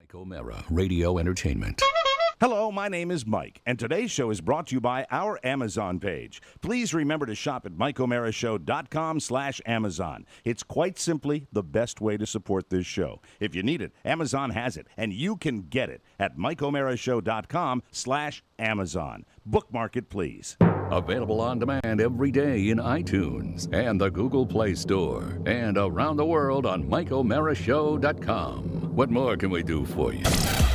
Mike O'Mara, Radio Entertainment. Hello, my name is Mike, and today's show is brought to you by our Amazon page. Please remember to shop at MikeO'MaraShow.com/Amazon. It's quite simply the best way to support this show. If you need it, Amazon has it, and you can get it at MikeO'MaraShow.com/Amazon. Bookmark it, please. Available on demand every day in iTunes and the Google Play Store, and around the world on MikeO'MaraShow.com. What more can we do for you?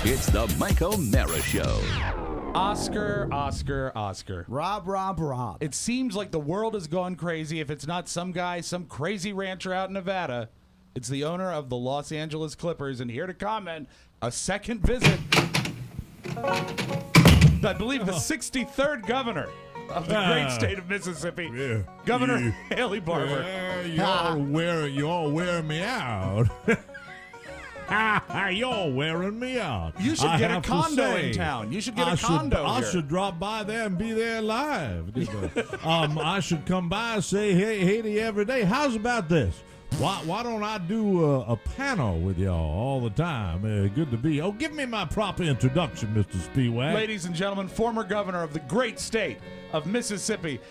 It's the Mike O'Mara Show. Oscar. Rob. It seems like the world has gone crazy. If it's not some guy, some crazy rancher out in Nevada, it's the owner of the Los Angeles Clippers, and here to comment, a second visit, I believe the 63rd governor of the great state of Mississippi, Governor Haley Barbour. Y'all wearing me out. You're wearing me out. You should get a condo in town. You should get a condo I here. should drop by there and be there live. I should come by and say hey to you every day. How's about this? Why don't I do a panel with y'all all the time? Good to be. Oh, give me my proper introduction, Mr. Speedway. Ladies and gentlemen, former governor of the great state of Mississippi,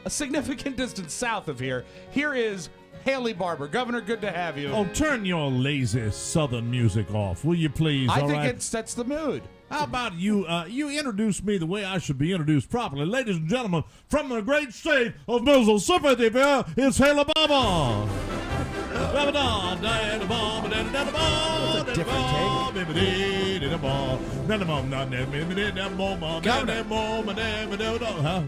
a significant distance south of here. Here is Haley Barbour. Governor, good to have you. Oh, turn your lazy southern music off, will you please? I all think right? it sets the mood. How about you? You introduce me the way I should be introduced properly. Ladies and gentlemen, from the great state of Mississippi, it's Haley Barbour. That's a different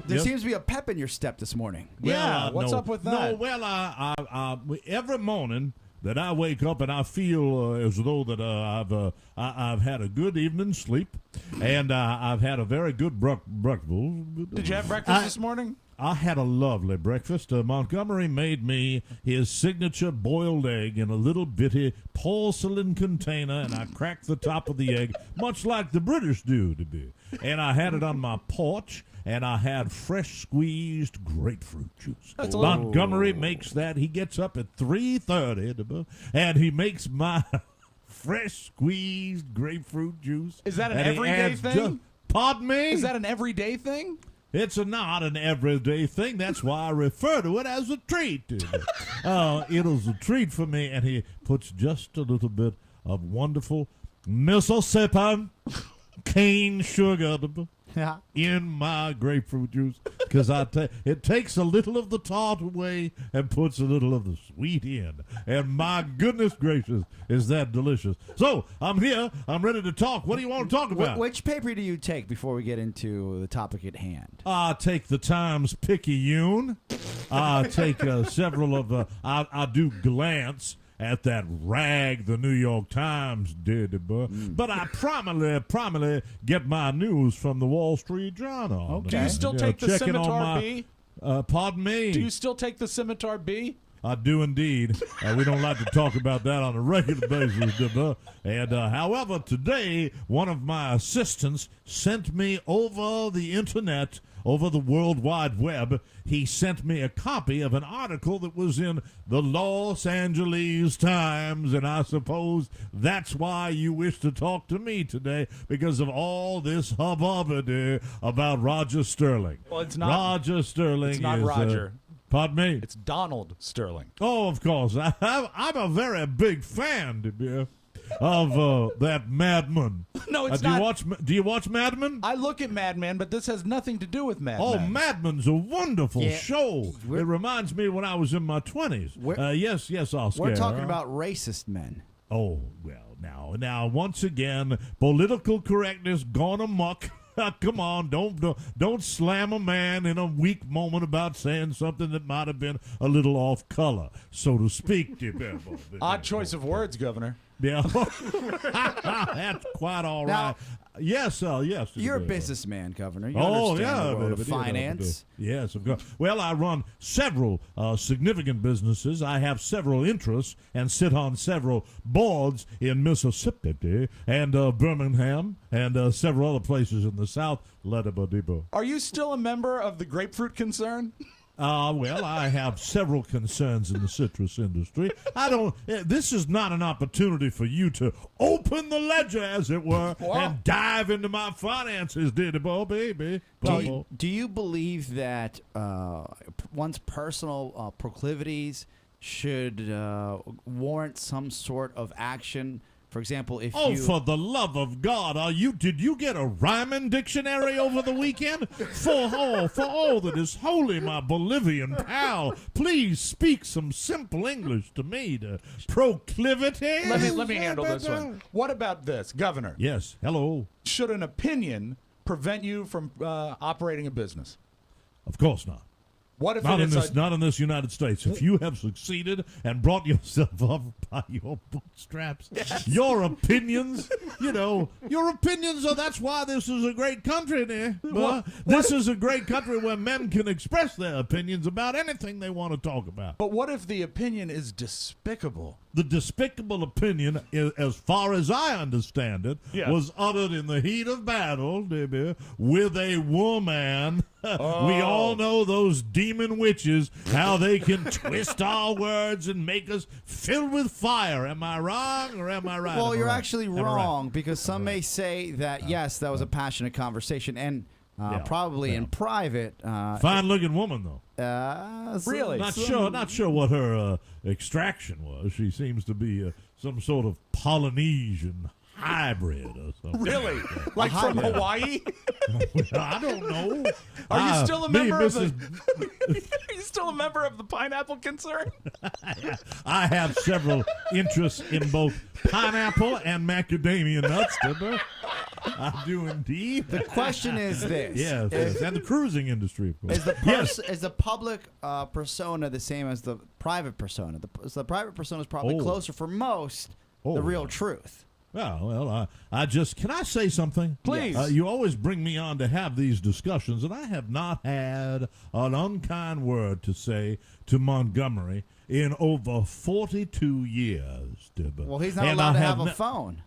There seems to be a pep in your step this morning. Yeah, what's up with that? No, well, I every morning that I wake up and I feel as though that I've had a good evening's sleep, and I've had a very good breakfast. Did you have breakfast this morning? I had a lovely breakfast. Montgomery made me his signature boiled egg in a little bitty porcelain container, and I cracked the top of the egg, much like the British do to be. And I had it on my porch, and I had fresh squeezed grapefruit juice. Montgomery makes that. He gets up at 3:30, and he makes my fresh squeezed grapefruit juice. Is that an everyday thing? Pardon me? Is that an everyday thing? It's not an everyday thing. That's why I refer to it as a treat. It is a treat for me, and he puts just a little bit of wonderful Mississippi cane sugar in my grapefruit juice, because it takes a little of the tart away and puts a little of the sweet in. And my goodness gracious, is that delicious. So, I'm here. I'm ready to talk. What do you want to talk about? Which paper do you take before we get into the topic at hand? I take the Times-Picayune. I take several of I do glance at that rag the New York Times did, but I primarily get my news from the Wall Street Journal. Okay. Do you still take the Scimitar B? Pardon me? Do you still take the Scimitar B? I do indeed. We don't like to talk about that on a regular basis. And however, today, one of my assistants sent me over the internet, over the World Wide Web. He sent me a copy of an article that was in the Los Angeles Times, and I suppose that's why you wish to talk to me today, because of all this hubbub about Roger Sterling. Well, it's not Roger Sterling. It's not Roger. Pardon me? It's Donald Sterling. Oh, of course. I'm a very big fan of that Madman. No, it's do not. Do you watch Mad Men? I look at Mad Men, but this has nothing to do with Mad Men. Oh, Mad Men's a wonderful Yeah. show. It reminds me when I was in my 20s. Yes, Oscar. We're talking about racist men. Oh, well, now, once again, political correctness gone amok. Come on, don't slam a man in a weak moment about saying something that might have been a little off color, so to speak. Odd choice of words, Governor. Yeah, that's quite all right. Now, Yes. You're a businessman, Governor. You Oh, understand yeah. the world of baby, finance. Yes, of course. Well, I run several significant businesses. I have several interests and sit on several boards in Mississippi and Birmingham and several other places in the South. Are you still a member of the Grapefruit Concern? Well, I have several concerns in the citrus industry. This is not an opportunity for you to open the ledger, as it were, and dive into my finances, diddy bo baby. Do you believe that one's personal proclivities should warrant some sort of action? For example, if for the love of God, did you get a rhyming dictionary over the weekend? For all that is holy, my Bolivian pal, please speak some simple English to me. The proclivity. Let me handle this one. What about this, Governor? Yes, hello. Should an opinion prevent you from operating a business? Of course not. What if not in this United States? If you have succeeded and brought yourself up by your bootstraps, your opinions, that's why this is a great country, dear. This is a great country where men can express their opinions about anything they want to talk about. But what if the opinion is despicable? The despicable opinion, as far as I understand it, was uttered in the heat of battle, dear, with a woman. We all know those demon witches, how they can twist our words and make us filled with fire. Am I wrong or am I right? Well, you're actually wrong, because some may say that, yes, that was a passionate conversation, and probably in private. Fine-looking woman, though. Really? Not sure what her extraction was. She seems to be some sort of Polynesian hybrid or something. Really? Like from Hawaii? I don't know. Are you still a member of the Are you still a member of the pineapple concern? I have several interests in both pineapple and macadamia nuts, I do indeed. The question is this. Yes, and the cruising industry, of course. Is the public persona the same as the private persona? The private persona is probably closer for most the real truth. Well, can I say something? Please. You always bring me on to have these discussions, and I have not had an unkind word to say to Montgomery in over 42 years, Dibba. Well, he's not allowed to have a phone.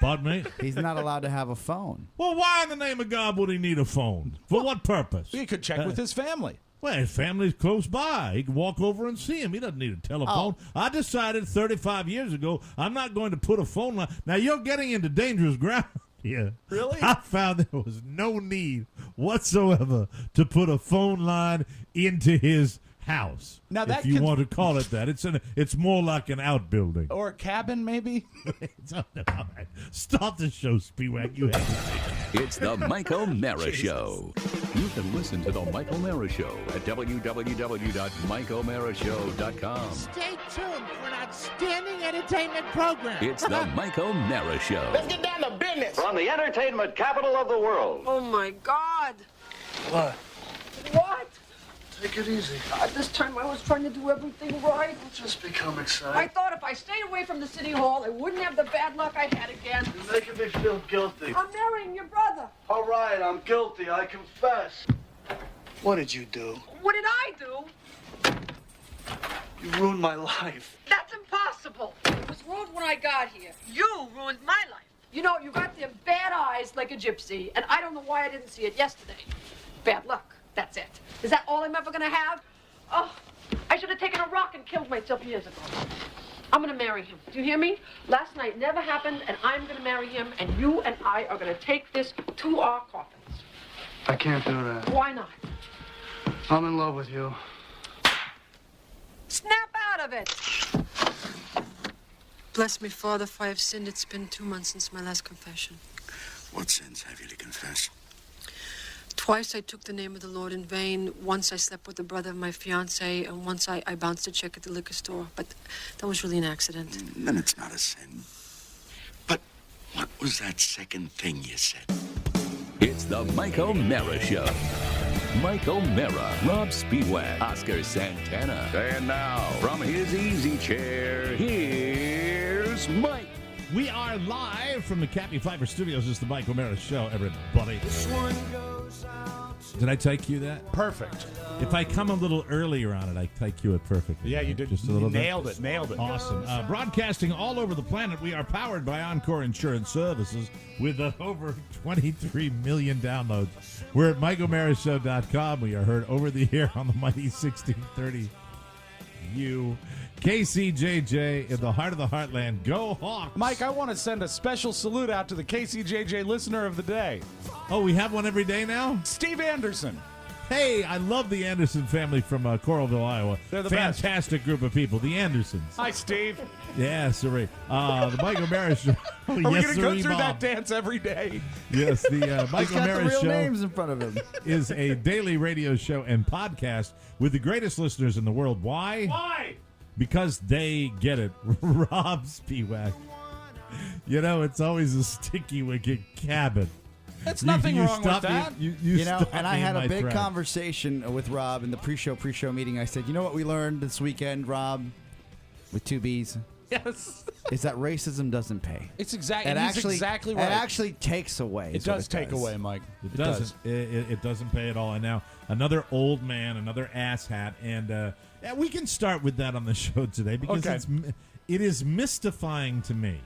Pardon me? He's not allowed to have a phone. Well, why in the name of God would he need a phone? For what purpose? He could check with his family. Well, his family's close by. He can walk over and see him. He doesn't need a telephone. I decided 35 years ago I'm not going to put a phone line. Now, you're getting into dangerous ground here. Really? I found there was no need whatsoever to put a phone line into his house. Now if you want to call it that. It's more like an outbuilding. Or a cabin, maybe? Stop the show, Spiewak. You have to. It's the Mike O'Mara Show. You can listen to the Mike O'Mara Show at www.mikeomarashow.com. Stay tuned for an outstanding entertainment program. It's the Mike O'Mara Show. Let's get down to business. From the entertainment capital of the world. Oh, my God. What? What? Take it easy. This time I was trying to do everything right. Don't just become I excited. thought if I stayed away from the city hall, I wouldn't have the bad luck I had again. You're making me feel guilty. I'm marrying your brother. All right, I'm guilty. I confess. What did you do? What did I do? You ruined my life. That's impossible. It was ruined when I got here. You ruined my life. You know, you got them bad eyes like a gypsy, and I don't know why I didn't see it yesterday. Bad luck. That's it. Is that all I'm ever gonna have? Oh, I should have taken a rock and killed myself years ago. I'm gonna marry him. Do you hear me? Last night never happened, and I'm gonna marry him, and you and I are gonna take this to our coffins. I can't do that. Why not? I'm in love with you. Snap out of it. Bless me, Father, if I have sinned. It's been 2 months since my last confession. What sins have you to confess? Twice I took the name of the Lord in vain. Once I slept with the brother of my fiancé, and once I bounced a check at the liquor store. But that was really an accident. Then it's not a sin. But what was that second thing you said? It's the Mike O'Mara Show. Mike O'Mara, Rob Spiewak, Oscar Santana. And now, from his easy chair, here's Mike. We are live from the Cappy Fiber Studios. It's the Mike O'Mara Show, everybody. This one goes out Did I take you that? Perfect. If I come a little earlier on it, I take you it perfectly. Yeah, you did. Just a little bit. Nailed it. Nailed it. Awesome. Broadcasting all over the planet, we are powered by Encore Insurance Services with over 23 million downloads. We're at MikeO'MaraShow.com. We are heard over the air on the mighty 1630 U. KCJJ in the heart of the heartland. Go Hawks! Mike, I want to send a special salute out to the KCJJ listener of the day, Oh, we have one every day now? Steve Anderson. Hey, I love the Anderson family from Coralville, Iowa. They're the best. Fantastic group of people. The Andersons. Hi, Steve. Yeah, sorry. The Mike O'Mara Show. Are we going to go through that dance every day? Yes, the Mike He's got the O'Mara real Show names in front of him. is a daily radio show and podcast with the greatest listeners in the world. Why? Why? Because they get it. Rob Spiewak. You know, it's always a sticky wicket cabin. There's nothing wrong with stop me- that. You know, stop and I me in had a my big tracks. conversation with Rob in the pre-show meeting. I said, you know what we learned this weekend, Rob, with 2 B's, Yes. is that racism doesn't pay. It's exactly. It He's actually, exactly right. It actually takes away. It is what does take does. away, Mike. It doesn't. It doesn't pay at all. And now another old man, another asshat, and yeah, we can start with that on the show today because Okay. it is mystifying to me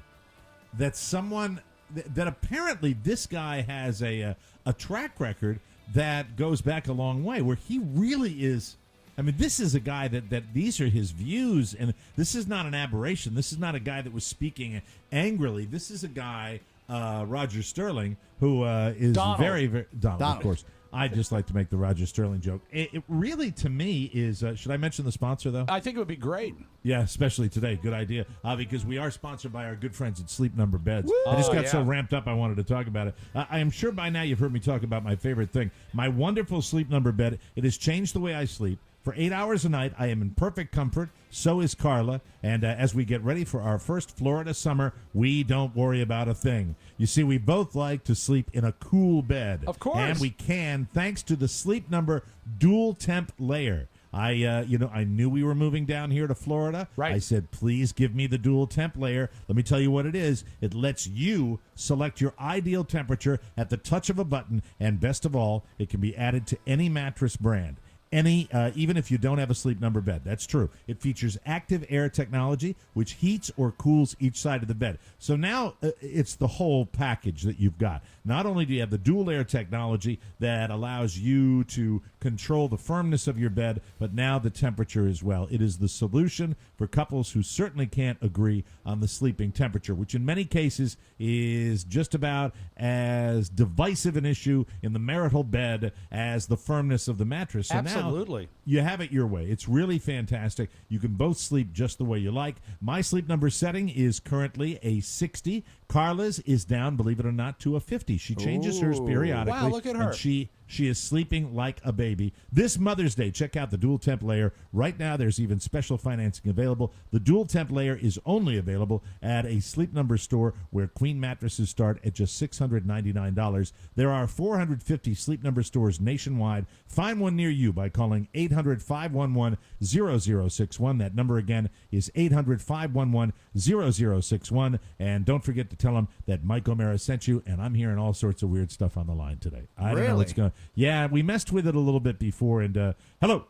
that someone that apparently this guy has a track record that goes back a long way, where he really is. I mean, this is a guy that these are his views, and this is not an aberration. This is not a guy that was speaking angrily. This is a guy, Roger Sterling, who is Donald. very, very Donald, Donald. of course. I just like to make the Roger Sterling joke. It really, to me, is. Should I mention the sponsor though? I think it would be great. Yeah, especially today. Good idea. Because we are sponsored by our good friends at Sleep Number Beds. I just got so ramped up I wanted to talk about it. I am sure by now you've heard me talk about my favorite thing. My wonderful Sleep Number bed. It has changed the way I sleep. For 8 hours a night, I am in perfect comfort. So is Carla. And as we get ready for our first Florida summer, we don't worry about a thing. You see, we both like to sleep in a cool bed. Of course. And we can, thanks to the Sleep Number dual temp layer. I knew we were moving down here to Florida. Right. I said, please give me the dual temp layer. Let me tell you what it is. It lets you select your ideal temperature at the touch of a button. And best of all, it can be added to any mattress brand. Even if you don't have a Sleep Number bed. That's true. It features active air technology, which heats or cools each side of the bed. So now it's the whole package that you've got. Not only do you have the dual air technology that allows you to control the firmness of your bed, but now the temperature as well. It is the solution for couples who certainly can't agree on the sleeping temperature, which in many cases is just about as divisive an issue in the marital bed as the firmness of the mattress. So Absolutely. now you have it your way. It's really fantastic. You can both sleep just the way you like. My Sleep Number setting is currently a 60. Carla's is down, believe it or not, to a 50. She changes hers periodically. Wow, look at her. And she is sleeping like a baby. This Mother's Day, check out the dual temp layer. Right now, there's even special financing available. The dual temp layer is only available at a Sleep Number store where queen mattresses start at just $699. There are 450 Sleep Number stores nationwide. Find one near you by calling 800-511-0061. That number again is 800-511-0061. And don't forget to tell them that Mike O'Mara sent you. And I'm hearing all sorts of weird stuff on the line today. I don't know what's going. Yeah, we messed with it a little bit before. And hello.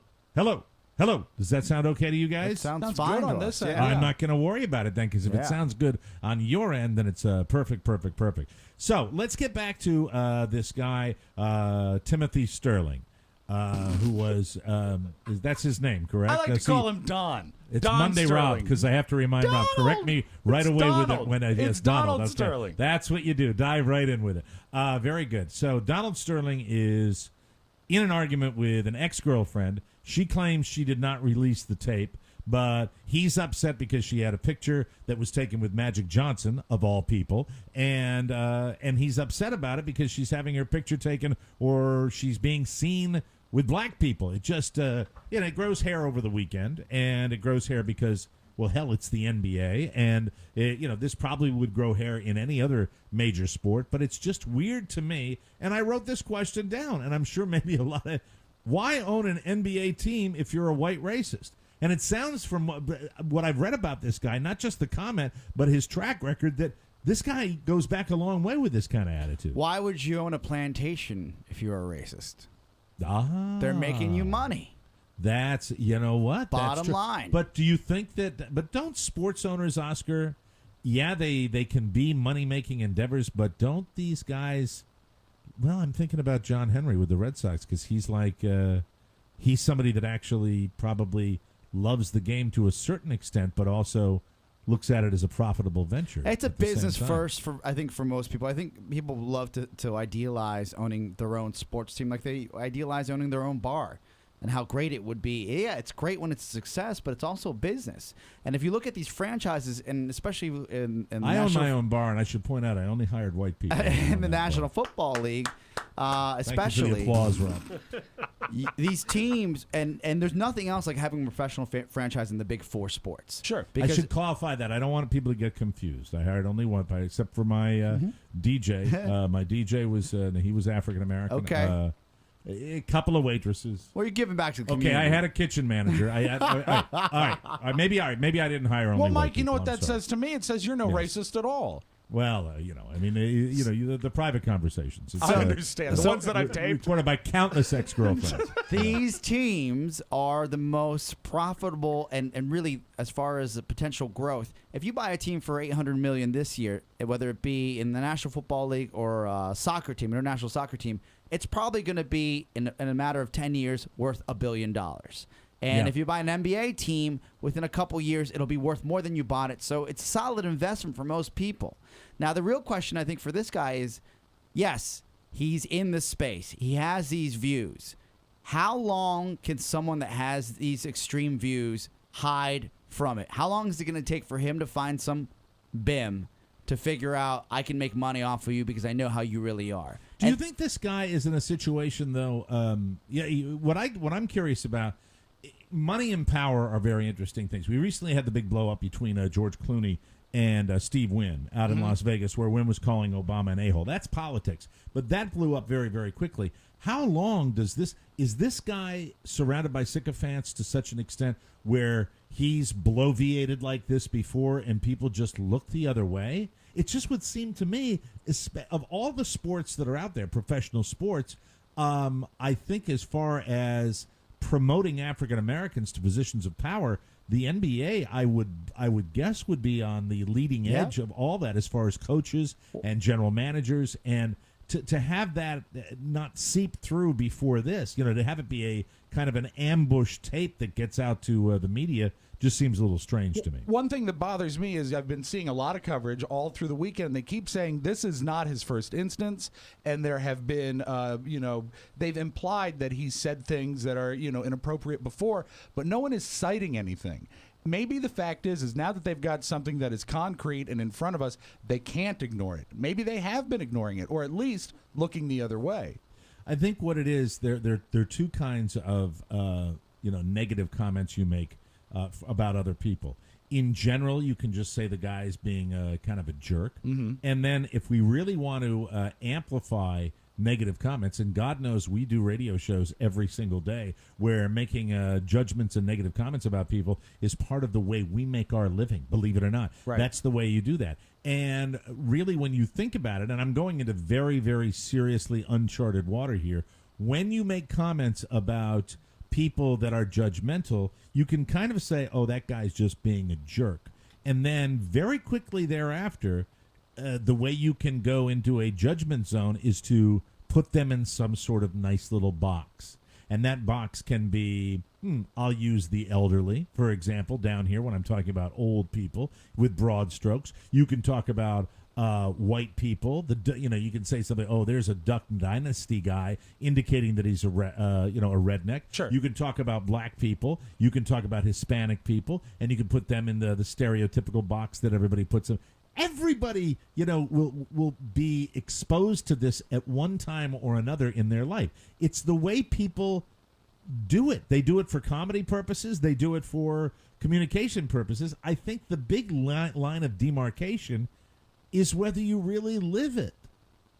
Does that sound okay to you guys? It sounds Sounds fine good on to this us, end. yeah. I'm not going to worry about it then, because if Yeah. it sounds good on your end, then it's perfect. So let's get back to this guy, Timothy Sterling, who was, that's his name, correct? I like to call him Don. It's Don Monday, Sterling. Rob, because I have to remind Rob. Correct me right It's away with it Donald. when It's yes, Donald Okay. Sterling. That's what you do. Dive right in with it. Very good. So Donald Sterling is in an argument with an ex-girlfriend. She claims she did not release the tape, but he's upset because she had a picture that was taken with Magic Johnson, of all people, and he's upset about it because she's having her picture taken or she's being seen with black people. It just, it grows hair over the weekend, and it grows hair because, well, hell, it's the NBA, and, this probably would grow hair in any other major sport, but it's just weird to me, and I wrote this question down, and I'm sure maybe a lot of, why own an NBA team if you're a white racist? And it sounds from what I've read about this guy, not just the comment, but his track record, that this guy goes back a long way with this kind of attitude. Why would you own a plantation if you're a racist? They're making you money. That's, you know what? That's Bottom true. line. But do you think that, but don't sports owners, Oscar, yeah, they can be money-making endeavors, but don't these guys, well, I'm thinking about John Henry with the Red Sox because he's like, he's somebody that actually probably loves the game to a certain extent, but also looks at it as a profitable venture. It's a at the same business time. first for most people. I think people love to idealize owning their own sports team like they idealize owning their own bar and how great it would be. Yeah, it's great when it's a success, but it's also business. And if you look at these franchises, and especially in the I own my own bar, and I should point out I only hired white people. in the National Football League, especially Thank you for the applause, Rob. these teams, and there's nothing else like having a professional franchise in the big four sports. Sure. I should qualify that. I don't want people to get confused. I hired only one, except for my DJ. My DJ was he was African American. Okay. A couple of waitresses. Well, you're giving back to the community. Okay, I had a kitchen manager. All right. Maybe I didn't hire only. Well, white Mike, you know people. what I'm that sorry. says to me? It says you're no racist at all. Well, the private conversations. It's, I understand. The ones that I've taped. Recorded by countless ex-girlfriends. These teams are the most profitable and really, as far as the potential growth, if you buy a team for $800 million this year, whether it be in the National Football League or a soccer team, international soccer team, it's probably going to be, in a matter of 10 years, worth $1 billion. And if you buy an NBA team, within a couple years, it'll be worth more than you bought it. So it's a solid investment for most people. Now, the real question, I think, for this guy is, yes, he's in the space. He has these views. How long can someone that has these extreme views hide from it? How long is it going to take for him to find some BIM to figure out, I can make money off of you because I know how you really are? Do you think this guy is in a situation, though? What I'm curious about, money and power are very interesting things. We recently had the big blow up between George Clooney and Steve Wynn out in Las Vegas, where Wynn was calling Obama an a-hole. That's politics, but that blew up very, very quickly. How long is this guy surrounded by sycophants to such an extent where he's bloviated like this before and people just look the other way? It just would seem to me, of all the sports that are out there, professional sports, I think as far as promoting African Americans to positions of power, the NBA, I would guess, would be on the leading edge of all that as far as coaches and general managers, and to have that not seep through before this, to have it be a kind of an ambush tape that gets out to the media just seems a little strange to me. One thing that bothers me is I've been seeing a lot of coverage all through the weekend. They keep saying this is not his first instance, and there have been, they've implied that he said things that are, inappropriate before, but no one is citing anything. Maybe the fact is now that they've got something that is concrete and in front of us, they can't ignore it. Maybe they have been ignoring it, or at least looking the other way. I think what it is, there are two kinds of, negative comments you make about other people. In general, you can just say the guy is being kind of a jerk. Mm-hmm. And then if we really want to amplify negative comments, and God knows we do radio shows every single day where making judgments and negative comments about people is part of the way we make our living, believe it or not. Right. That's the way you do that. And really, when you think about it, and I'm going into very, very seriously uncharted water here, when you make comments about people that are judgmental, you can kind of say, oh, that guy's just being a jerk. And then very quickly thereafter, the way you can go into a judgment zone is to put them in some sort of nice little box. And that box can be, I'll use the elderly, for example, down here when I'm talking about old people with broad strokes. You can talk about white people. You can say something. Oh, there's a Duck Dynasty guy, indicating that he's a redneck. Sure. You can talk about black people. You can talk about Hispanic people, and you can put them in the stereotypical box that everybody puts them. Everybody, will be exposed to this at one time or another in their life. It's the way people do it. They do it for comedy purposes. They do it for communication purposes. I think the big line of demarcation is whether you really live it.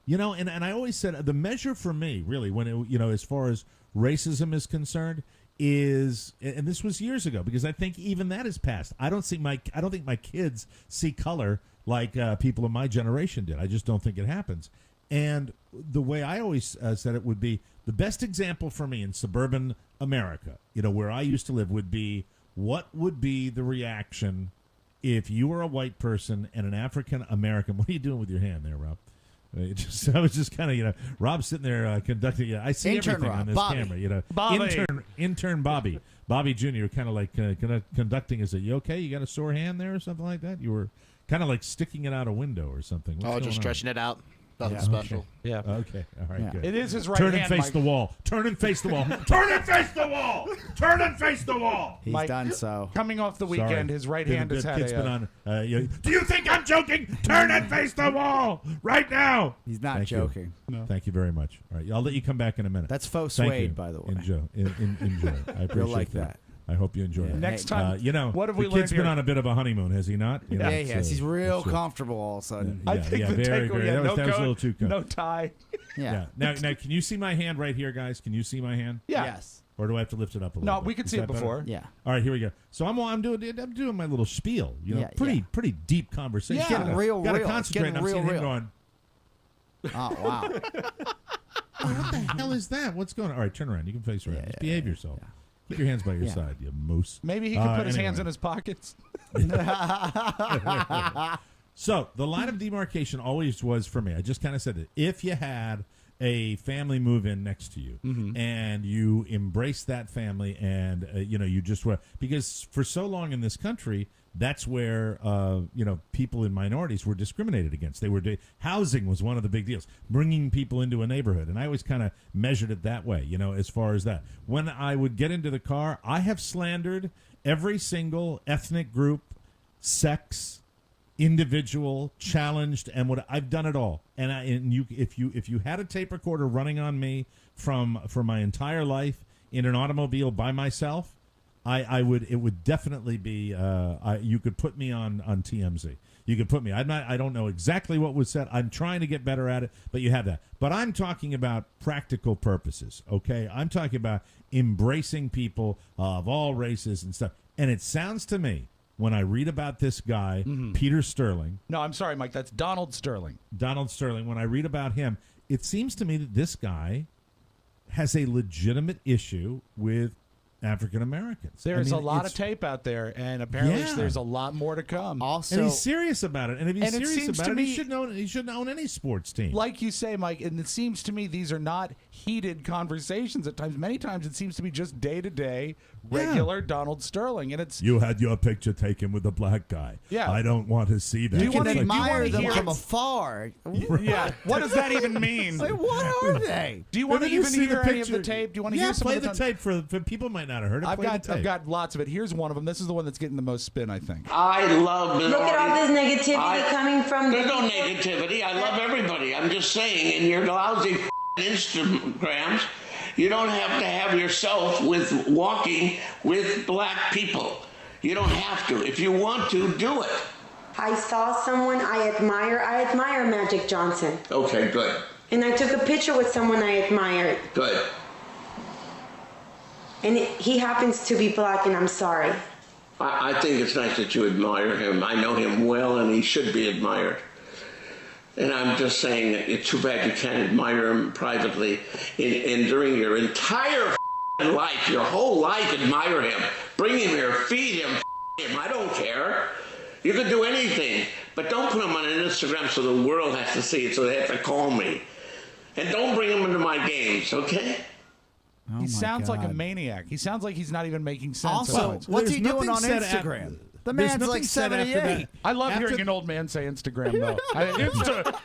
And I always said the measure for me, really, when it, as far as racism is concerned, is, and this was years ago, because I think even that is past. I don't think my kids see color like people of my generation did. I just don't think it happens. And the way I always said it would be, The best example for me in suburban America, where I used to live, would be what would be the reaction if you were a white person and an African American. What are you doing with your hand there, Rob? I was just kind of, Rob's sitting there conducting. I see Intern everything Rob, on this Bobby. camera. Bobby. Intern Bobby Jr. kind of like conducting. Is it you okay? You got a sore hand there or something like that? You were kind of like sticking it out a window or something. What's going just on? stretching it out. Nothing Yeah. special. Yeah. Okay. All right. Yeah. Good. It is his right Turn hand, and face Mike. the wall. Turn and face the wall. Turn and face the wall. Turn and face the wall. He's Mike, done so. Coming off the Sorry. weekend, his right hand has had kid's been a... on. Do you think I'm joking? Turn and face the wall right now. He's not Thank you. joking. Thank you very much. All right, I'll let you come back in a minute. That's faux Thank suede, you. by the way. Enjoy. Enjoy. I appreciate You'll like that. I hope you enjoy Yeah. it. Next time, what have we the learned kid's here? been on a bit of a honeymoon, has he not? Yeah, yes. He's real so- comfortable all of a sudden. Yeah, I think yeah, the very, takeaway, very. yeah, That was, no that was a coat, little too good. no tie. Yeah. Now, can you see my hand right here, guys? Can you see my hand? Yeah. Yes. Or do I have to lift it up a little No, bit? we could Is see it that better? before. Yeah. All right, here we go. So I'm doing my little spiel. Yeah, Pretty deep conversation. Yeah. Getting real, Gotta real. It's concentrate. getting I'm seeing real, him real. going. Oh, wow. What the hell is that? What's going on? All right, turn around. You can face around. Yeah, Just yeah, behave yourself. Keep your hands by your Yeah. side, you moose. Maybe he could put his anyway. hands in his pockets. So the line of demarcation always was for me. I just kind of said it. If you had a family move in next to you and you embrace that family and you just were, because for so long in this country that's where people in minorities were discriminated against. They were housing was one of the big deals, bringing people into a neighborhood, and I always kind of measured it that way, as far as that. When I would get into the car, I have slandered every single ethnic group, sex, individual, challenged, and what I've done it all. And if you had a tape recorder running on me for my entire life in an automobile by myself, it would definitely be you could put me on TMZ. You could put me. I don't know exactly what was said. I'm trying to get better at it, but you have that. But I'm talking about practical purposes, okay? I'm talking about embracing people of all races and stuff. And it sounds to me, when I read about this guy, Peter Sterling. No, I'm sorry, Mike. That's Donald Sterling. Donald Sterling. When I read about him, it seems to me that this guy has a legitimate issue with African Americans. There's a lot of tape out there, and apparently Yeah. there's a lot more to come. Also, And he's serious about it. And if he's And it serious seems about to it, me- he shouldn't own any sports team. Like you say, Mike, and it seems to me these are not heated conversations at times. Many times it seems to be just day-to-day, regular Donald Sterling, and it's... You had your picture taken with a black guy. Yeah. I don't want to see that. Do you can wanna- do you admire wanna them hear from it? afar. Yeah, what does that even mean? Like, what are they? Do you want to Have you even seen hear the any of the picture? tape? Do you want to Yeah, hear some play of the tape for people might not have heard it. Play the tape. I've got lots of it. Here's one of them. This is the one that's getting the most spin, I think. I love Look at all this negativity coming from There's no the negativity. I love everybody. I'm just saying, in your lousy Instagrams, you don't have to have yourself with walking with black people. You don't have to. If you want to, do it. I saw someone I admire Magic Johnson. Okay, good. And I took a picture with someone I admired. Good. And he happens to be black, and I'm sorry. I think it's nice that you admire him. I know him well, and he should be admired. And I'm just saying, it's too bad you can't admire him privately. And during your entire life, your whole life, admire him. Bring him here, feed him, him. I don't care. You can do anything, but don't put him on an Instagram so the world has to see it, so they have to call me. And don't bring him into my games, okay? He sounds like a maniac. He sounds like he's not even making sense. Also, at all. what's There's he doing nothing on said Instagram? The there's man's nothing like said after 78. that. I love After hearing an old man say Instagram, though.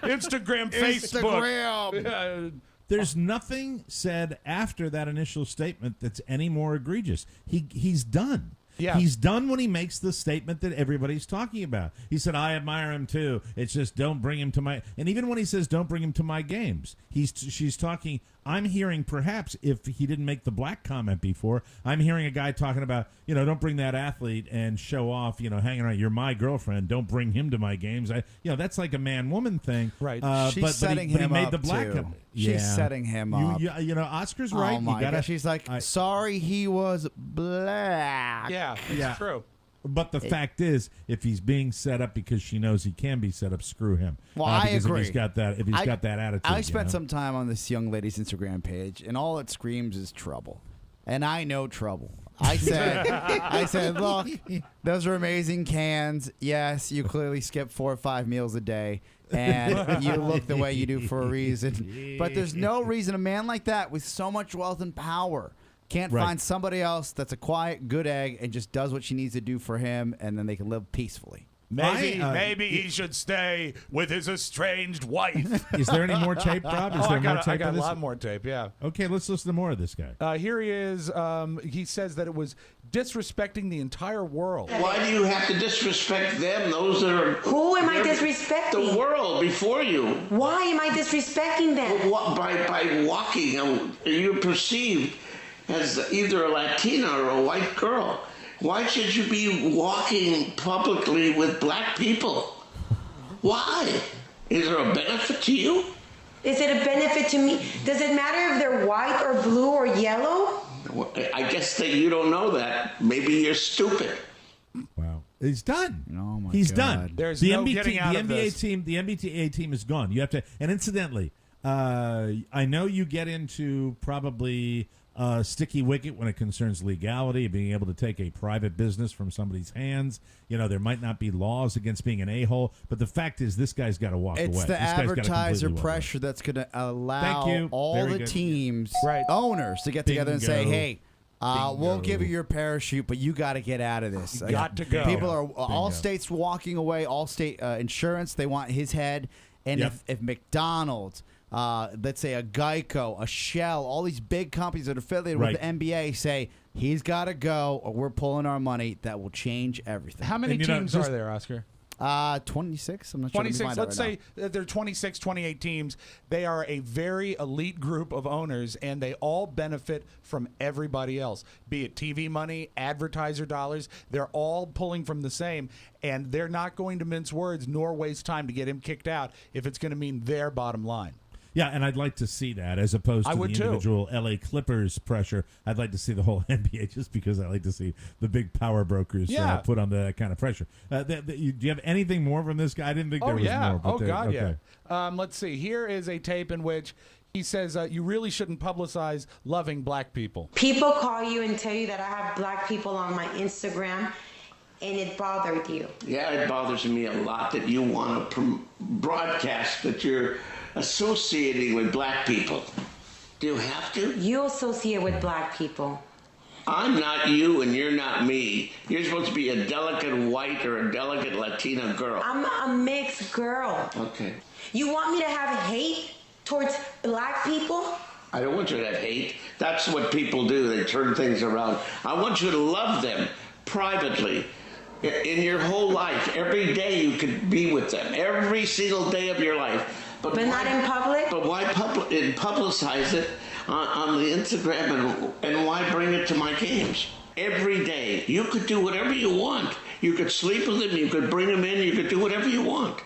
Instagram, Facebook. Instagram. There's nothing said after that initial statement that's any more egregious. He's done. Yeah. He's done when he makes the statement that everybody's talking about. He said, I admire him too. It's just don't bring him to my... And even when he says don't bring him to my games, she's talking... I'm hearing perhaps, if he didn't make the black comment before, I'm hearing a guy talking about, don't bring that athlete and show off, hanging around. You're my girlfriend. Don't bring him to my games. That's like a man-woman thing. Right. She's setting him he made up, the black too. comment. She's setting him up. Oscar's right. Oh, my you gotta, God. She's like, sorry he was black. Yeah, it's true. But the fact is, if he's being set up because she knows he can be set up, screw him. Well, I agree. If he's got that attitude. I spent some time on this young lady's Instagram page, and all it screams is trouble. And I know trouble. I said, look, those are amazing cans. Yes, you clearly skip 4 or 5 meals a day, and you look the way you do for a reason. But there's no reason a man like that with so much wealth and power can't find somebody else that's a quiet, good egg and just does what she needs to do for him, and then they can live peacefully. Maybe he should stay with his estranged wife. Is there any more tape, Rob? Is there more tape? I got a lot more tape, yeah. Okay, let's listen to more of this guy. Here he is. He says that it was disrespecting the entire world. Why do you have to disrespect them? Those are... Who am I disrespecting? The world before you. Why am I disrespecting them? By walking, you're perceived as either a Latina or a white girl. Why should you be walking publicly with black people? Why? Is there a benefit to you? Is it a benefit to me? Does it matter if they're white or blue or yellow? I guess that you don't know that. Maybe you're stupid. Wow. He's done. Oh my He's God. done. There's the no NBA getting out of this. team. The NBA team is gone. You have to. And incidentally, I know you get into probably sticky wicket when it concerns legality, being able to take a private business from somebody's hands. You know, there might not be laws against being an a-hole, but the fact is this guy's got to walk away. It's the advertiser pressure that's going to allow all the teams, owners, to get together and say, hey, we'll give you your parachute, but you got to get out of this. You got to go. People are all states walking away, all state insurance, they want his head. And if McDonald's, let's say a Geico, a Shell, all these big companies that are affiliated with the NBA say he's got to go or we're pulling our money, that will change everything. How many teams are there, Oscar? 26. I'm not 26. sure. Let's say that there are 26, 28 teams. They are a very elite group of owners, and they all benefit from everybody else, be it TV money, advertiser dollars. They're all pulling from the same, and they're not going to mince words nor waste time to get him kicked out if it's going to mean their bottom line. Yeah, and I'd like to see that as opposed to the individual LA Clippers pressure. I'd like to see the whole NBA just because I like to see the big power brokers put on that kind of pressure. Do you have anything more from this guy? I didn't think there was more. But yeah. Let's see. Here is a tape in which he says you really shouldn't publicize loving black people. People call you and tell you that I have black people on my Instagram, and it bothered you. Yeah, it bothers me a lot that you want to broadcast that you're associating with black people. Do you have to? You associate with black people. I'm not you and you're not me. You're supposed to be a delicate white or a delicate Latina girl. I'm a mixed girl. Okay. You want me to have hate towards black people? I don't want you to have hate. That's what people do. They turn things around. I want you to love them privately. In your whole life, every day you could be with them. Every single day of your life. But not in public? But why publicize it on the Instagram and why bring it to my games? Every day. You could do whatever you want. You could sleep with them, you could bring them in, you could do whatever you want.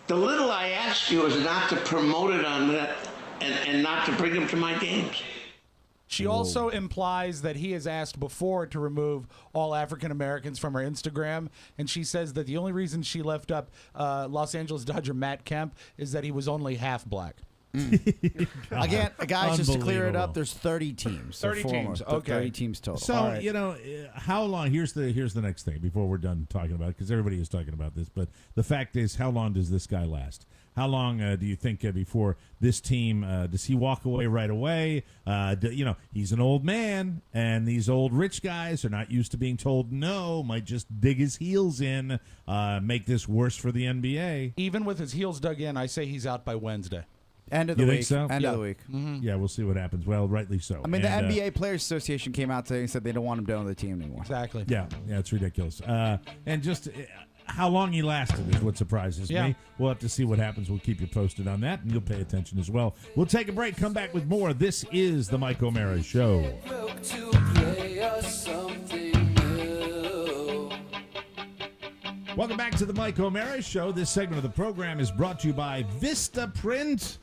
The little I ask you is not to promote it on that and not to bring them to my games. She also implies that he has asked before to remove all African Americans from her Instagram, and she says that the only reason she left up Los Angeles Dodger Matt Kemp is that he was only half black. Again, guys, just to clear it up, there's 30 teams. 30 teams, okay. 30 teams total. So, you know, how long, here's the next thing before we're done talking about it, because everybody is talking about this, but the fact is, how long does this guy last? How long do you think before this team, does he walk away right away? He's an old man, and these old rich guys are not used to being told no, might just dig his heels in, make this worse for the NBA. Even with his heels dug in, I say he's out by Wednesday. End of the week. Think so? End of the week. Mm-hmm. Yeah, we'll see what happens. Well, rightly so. I mean, the NBA Players Association came out today and said they don't want him doing the team anymore. Exactly. Yeah, it's ridiculous. And just how long he lasted is what surprises me. We'll have to see what happens. We'll keep you posted on that, and you'll pay attention as well. We'll take a break, come back with more. This is the Mike O'Mara Show. Welcome back to the Mike O'Mara Show. This segment of the program is brought to you by Vistaprint.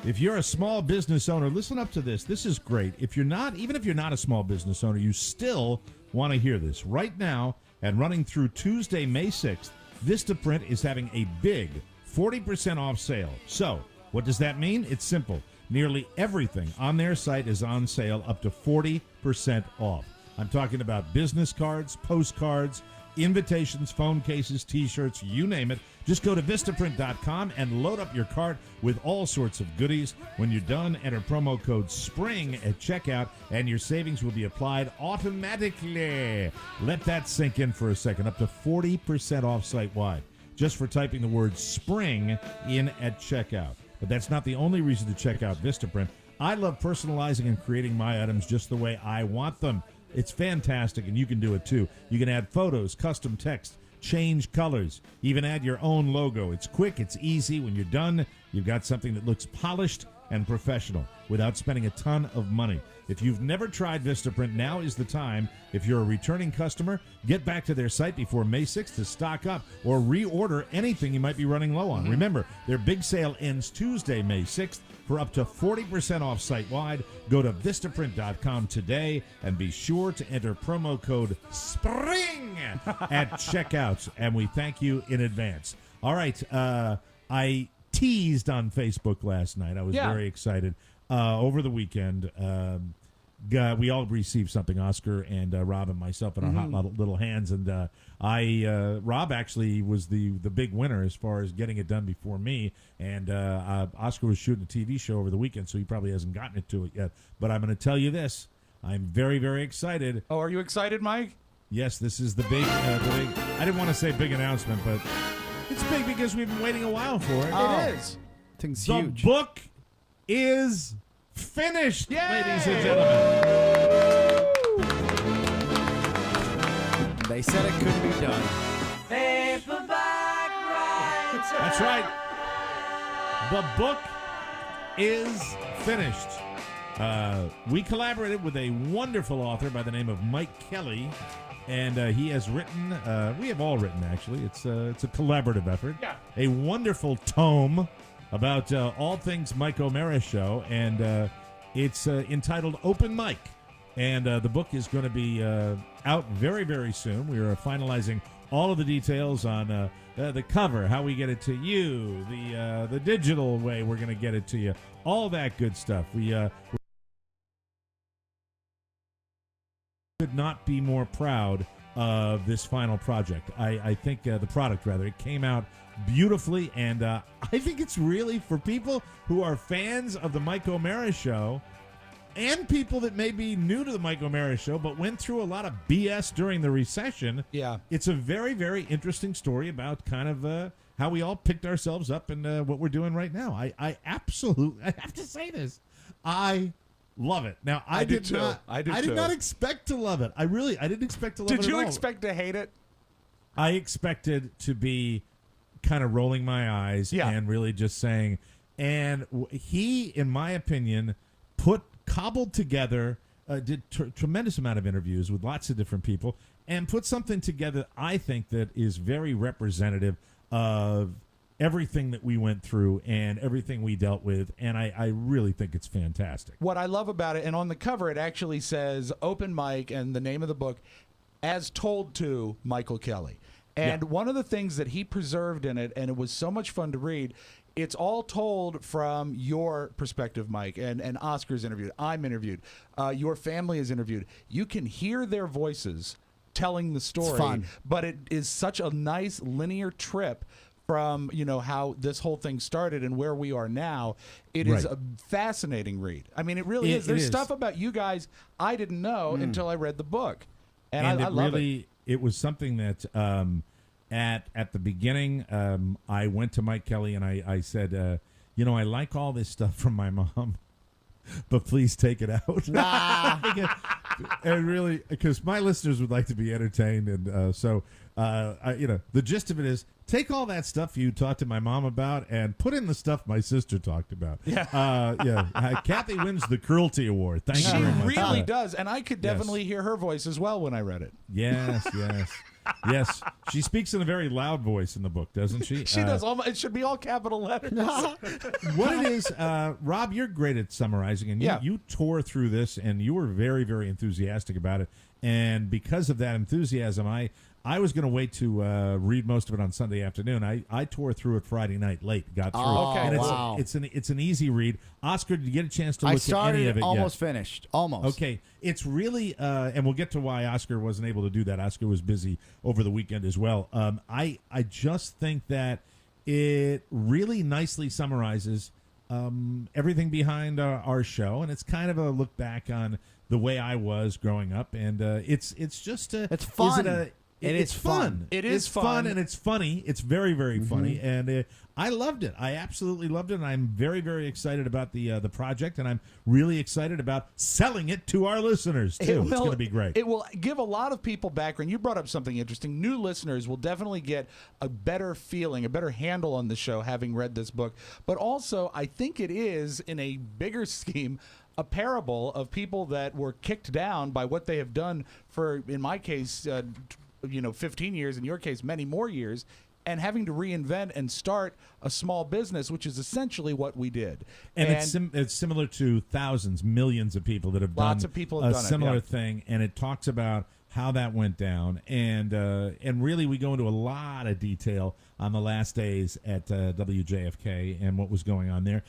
If you're a small business owner, listen up to this. This is great. Even if you're not a small business owner, you still want to hear this. Right now, And running through Tuesday, May 6th, Vistaprint is having a big 40% off sale. So, what does that mean? It's simple. Nearly everything on their site is on sale up to 40% off. I'm talking about business cards, postcards, invitations, phone cases, T-shirts, you name it. Just go to Vistaprint.com and load up your cart with all sorts of goodies. When you're done, enter promo code SPRING at checkout, and your savings will be applied automatically. Let that sink in for a second. Up to 40% off site-wide, just for typing the word SPRING in at checkout. But that's not the only reason to check out Vistaprint. I love personalizing and creating my items just the way I want them. It's fantastic, and you can do it too. You can add photos, custom text, change colors, even add your own logo. It's quick, it's easy. When you're done, you've got something that looks polished and professional without spending a ton of money. If you've never tried Vistaprint, now is the time. If you're a returning customer, get back to their site before May 6th to stock up or reorder anything you might be running low on. Remember, their big sale ends Tuesday, May 6th. For up to 40% off site-wide, go to Vistaprint.com today and be sure to enter promo code SPRING at checkout. And we thank you in advance. All right, I teased on Facebook last night. I was very excited. Over the weekend, we all received something, Oscar and Rob and myself, in our hot little hands. And Rob actually was the big winner as far as getting it done before me. And Oscar was shooting a TV show over the weekend, so he probably hasn't gotten to it yet. But I'm going to tell you this. I'm very, very excited. Oh, are you excited, Mike? Yes, this is the big, I didn't want to say big announcement, but it's big because we've been waiting a while for it. It is. Thing's The huge. book is finished, Yay! ladies and gentlemen. They said it couldn't be done. That's right. The book is finished. We collaborated with a wonderful author by the name of Mike Kelly, and he has written, we have all written actually, it's a collaborative effort, a wonderful tome about all things Mike O'Mara Show, and it's entitled Open Mic. And the book is going to be out very, very soon. We are finalizing all of the details on the cover, how we get it to you, the digital way we're going to get it to you, all that good stuff. We could not be more proud of this final project. I think the product, rather. It came out beautifully, and I think it's really for people who are fans of the Mike O'Mara Show and people that may be new to the Mike O'Mara Show but went through a lot of BS during the recession. Yeah. It's a very, very interesting story about kind of how we all picked ourselves up and what we're doing right now. I absolutely, I have to say this, I love it. Now, I did not expect to love it. I didn't expect to love it at all. Did you expect to hate it? I expected to be kind of rolling my eyes and really just saying, and he, in my opinion, cobbled together, did tremendous amount of interviews with lots of different people, and put something together I think that is very representative of everything that we went through and everything we dealt with, and I really think it's fantastic. What I love about it, and on the cover it actually says Open Mic and the name of the book, as told to Michael Kelly. And one of the things that he preserved in it, and it was so much fun to read, it's all told from your perspective, Mike, and Oscar's interviewed. I'm interviewed. Your family is interviewed. You can hear their voices telling the story. It's fun. But it is such a nice linear trip from, how this whole thing started and where we are now. It is a fascinating read. I mean, it really is. There's stuff about you guys I didn't know until I read the book. And I love it. It was something that at the beginning, I went to Mike Kelly and I said, I like all this stuff from my mom, but please take it out. And really, because my listeners would like to be entertained, and so the gist of it is, take all that stuff you talked to my mom about and put in the stuff my sister talked about. Kathy wins the Cruelty Award. Thank you very much. She really does, and I could definitely hear her voice as well when I read it. Yes. She speaks in a very loud voice in the book, doesn't she? She does. It should be all capital letters. What it is, Rob, you're great at summarizing, and you tore through this, and you were very, very enthusiastic about it. And because of that enthusiasm, I was going to wait to read most of it on Sunday afternoon. I tore through it Friday night late, got through Oh, it. And wow. it's an easy read. Oscar, did you get a chance to look I at started any of it almost yet? finished. Almost. Okay. It's really, and we'll get to why Oscar wasn't able to do that. Oscar was busy over the weekend as well. I just think that it really nicely summarizes everything behind our show, and it's kind of a look back on the way I was growing up, and it's just It's fun. It's fun. It is It's fun, and it's funny. It's very, very funny, Mm-hmm. and I loved it. I absolutely loved it, and I'm very, very excited about the project, and I'm really excited about selling it to our listeners too. It's going to be great. It will give a lot of people background. You brought up something interesting. New listeners will definitely get a better feeling, a better handle on the show having read this book. But also, I think it is, in a bigger scheme, a parable of people that were kicked down by what they have done for, in my case, 15 years, in your case, many more years, and having to reinvent and start a small business, which is essentially what we did. And it's similar to thousands, millions of people that have Lots done of people have a done it, similar yeah. thing, and it talks about how that went down, and really we go into a lot of detail on the last days at WJFK and what was going on there.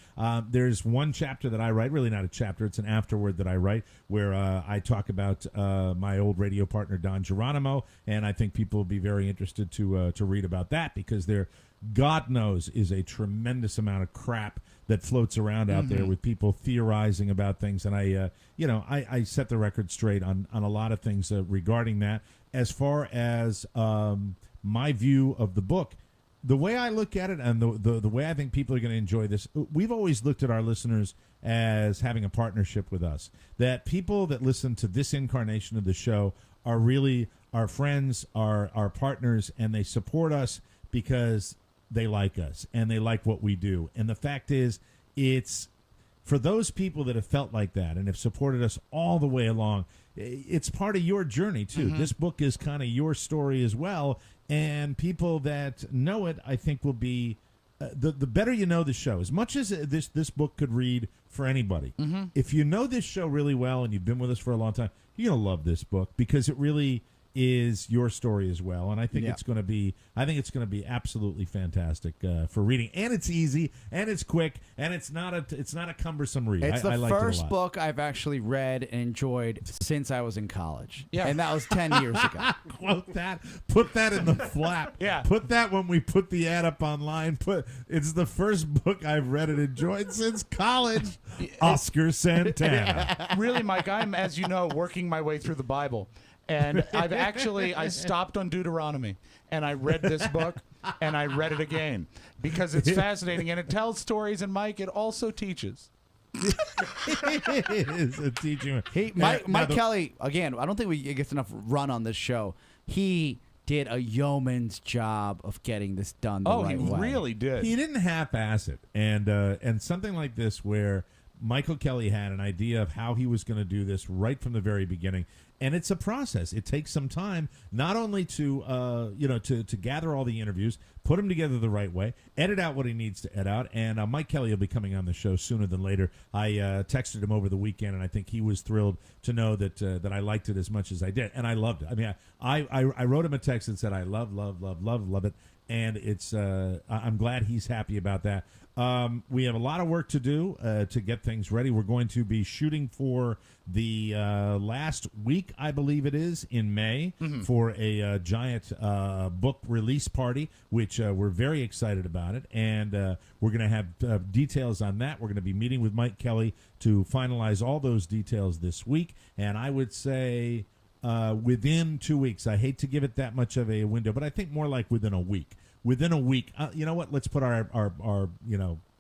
There's one chapter that I write, really not a chapter, it's an afterword that I write, where I talk about my old radio partner Don Geronimo, and I think people will be very interested to read about that, because there, God knows, is a tremendous amount of crap that floats around out there with people theorizing about things, and I set the record straight on a lot of things regarding that. As far as my view of the book, the way I look at it, and the way I think people are going to enjoy this, we've always looked at our listeners as having a partnership with us. That people that listen to this incarnation of the show are really our friends, our partners, and they support us because they like us and they like what we do. And the fact is, it's for those people that have felt like that and have supported us all the way along, it's part of your journey too. This book is kind of your story as well, and people that know it, I think, will be the better you know the show. As much as this book could read for anybody, if you know this show really well and you've been with us for a long time, you're gonna love this book, because it really is your story as well, and I think it's going to be absolutely fantastic for reading, and it's easy, and it's quick, and it's not a cumbersome read. It's I the liked it a first lot. book I've actually read and enjoyed since I was in college. Yeah. And that was 10 years ago. Put that in the flap. Yeah. Put that when we put the ad up online. It's the first book I've read and enjoyed since college. Oscar Santana. Really, Mike, I'm, as you know, working my way through the Bible. And I stopped on Deuteronomy, and I read this book, and I read it again, because it's fascinating, and it tells stories, and Mike, it also teaches. It is a teaching. Mike Kelly, again, I don't think we get enough run on this show. He did a yeoman's job of getting this done the right way. Oh, he really did. He didn't half-ass it, and something like this where Michael Kelly had an idea of how he was going to do this right from the very beginning. And it's a process. It takes some time, not only to gather all the interviews, put them together the right way, edit out what he needs to edit out. And Mike Kelly will be coming on the show sooner than later. I texted him over the weekend, and I think he was thrilled to know that I liked it as much as I did, and I loved it. I mean, I wrote him a text and said I love it, and it's I'm glad he's happy about that. We have a lot of work to do to get things ready. We're going to be shooting for the last week, I believe it is, in May for a giant book release party, which we're very excited about it. And we're going to have details on that. We're going to be meeting with Mike Kelly to finalize all those details this week. And I would say within 2 weeks. I hate to give it that much of a window, but I think more like within a week. Within a week, you know what? Let's put our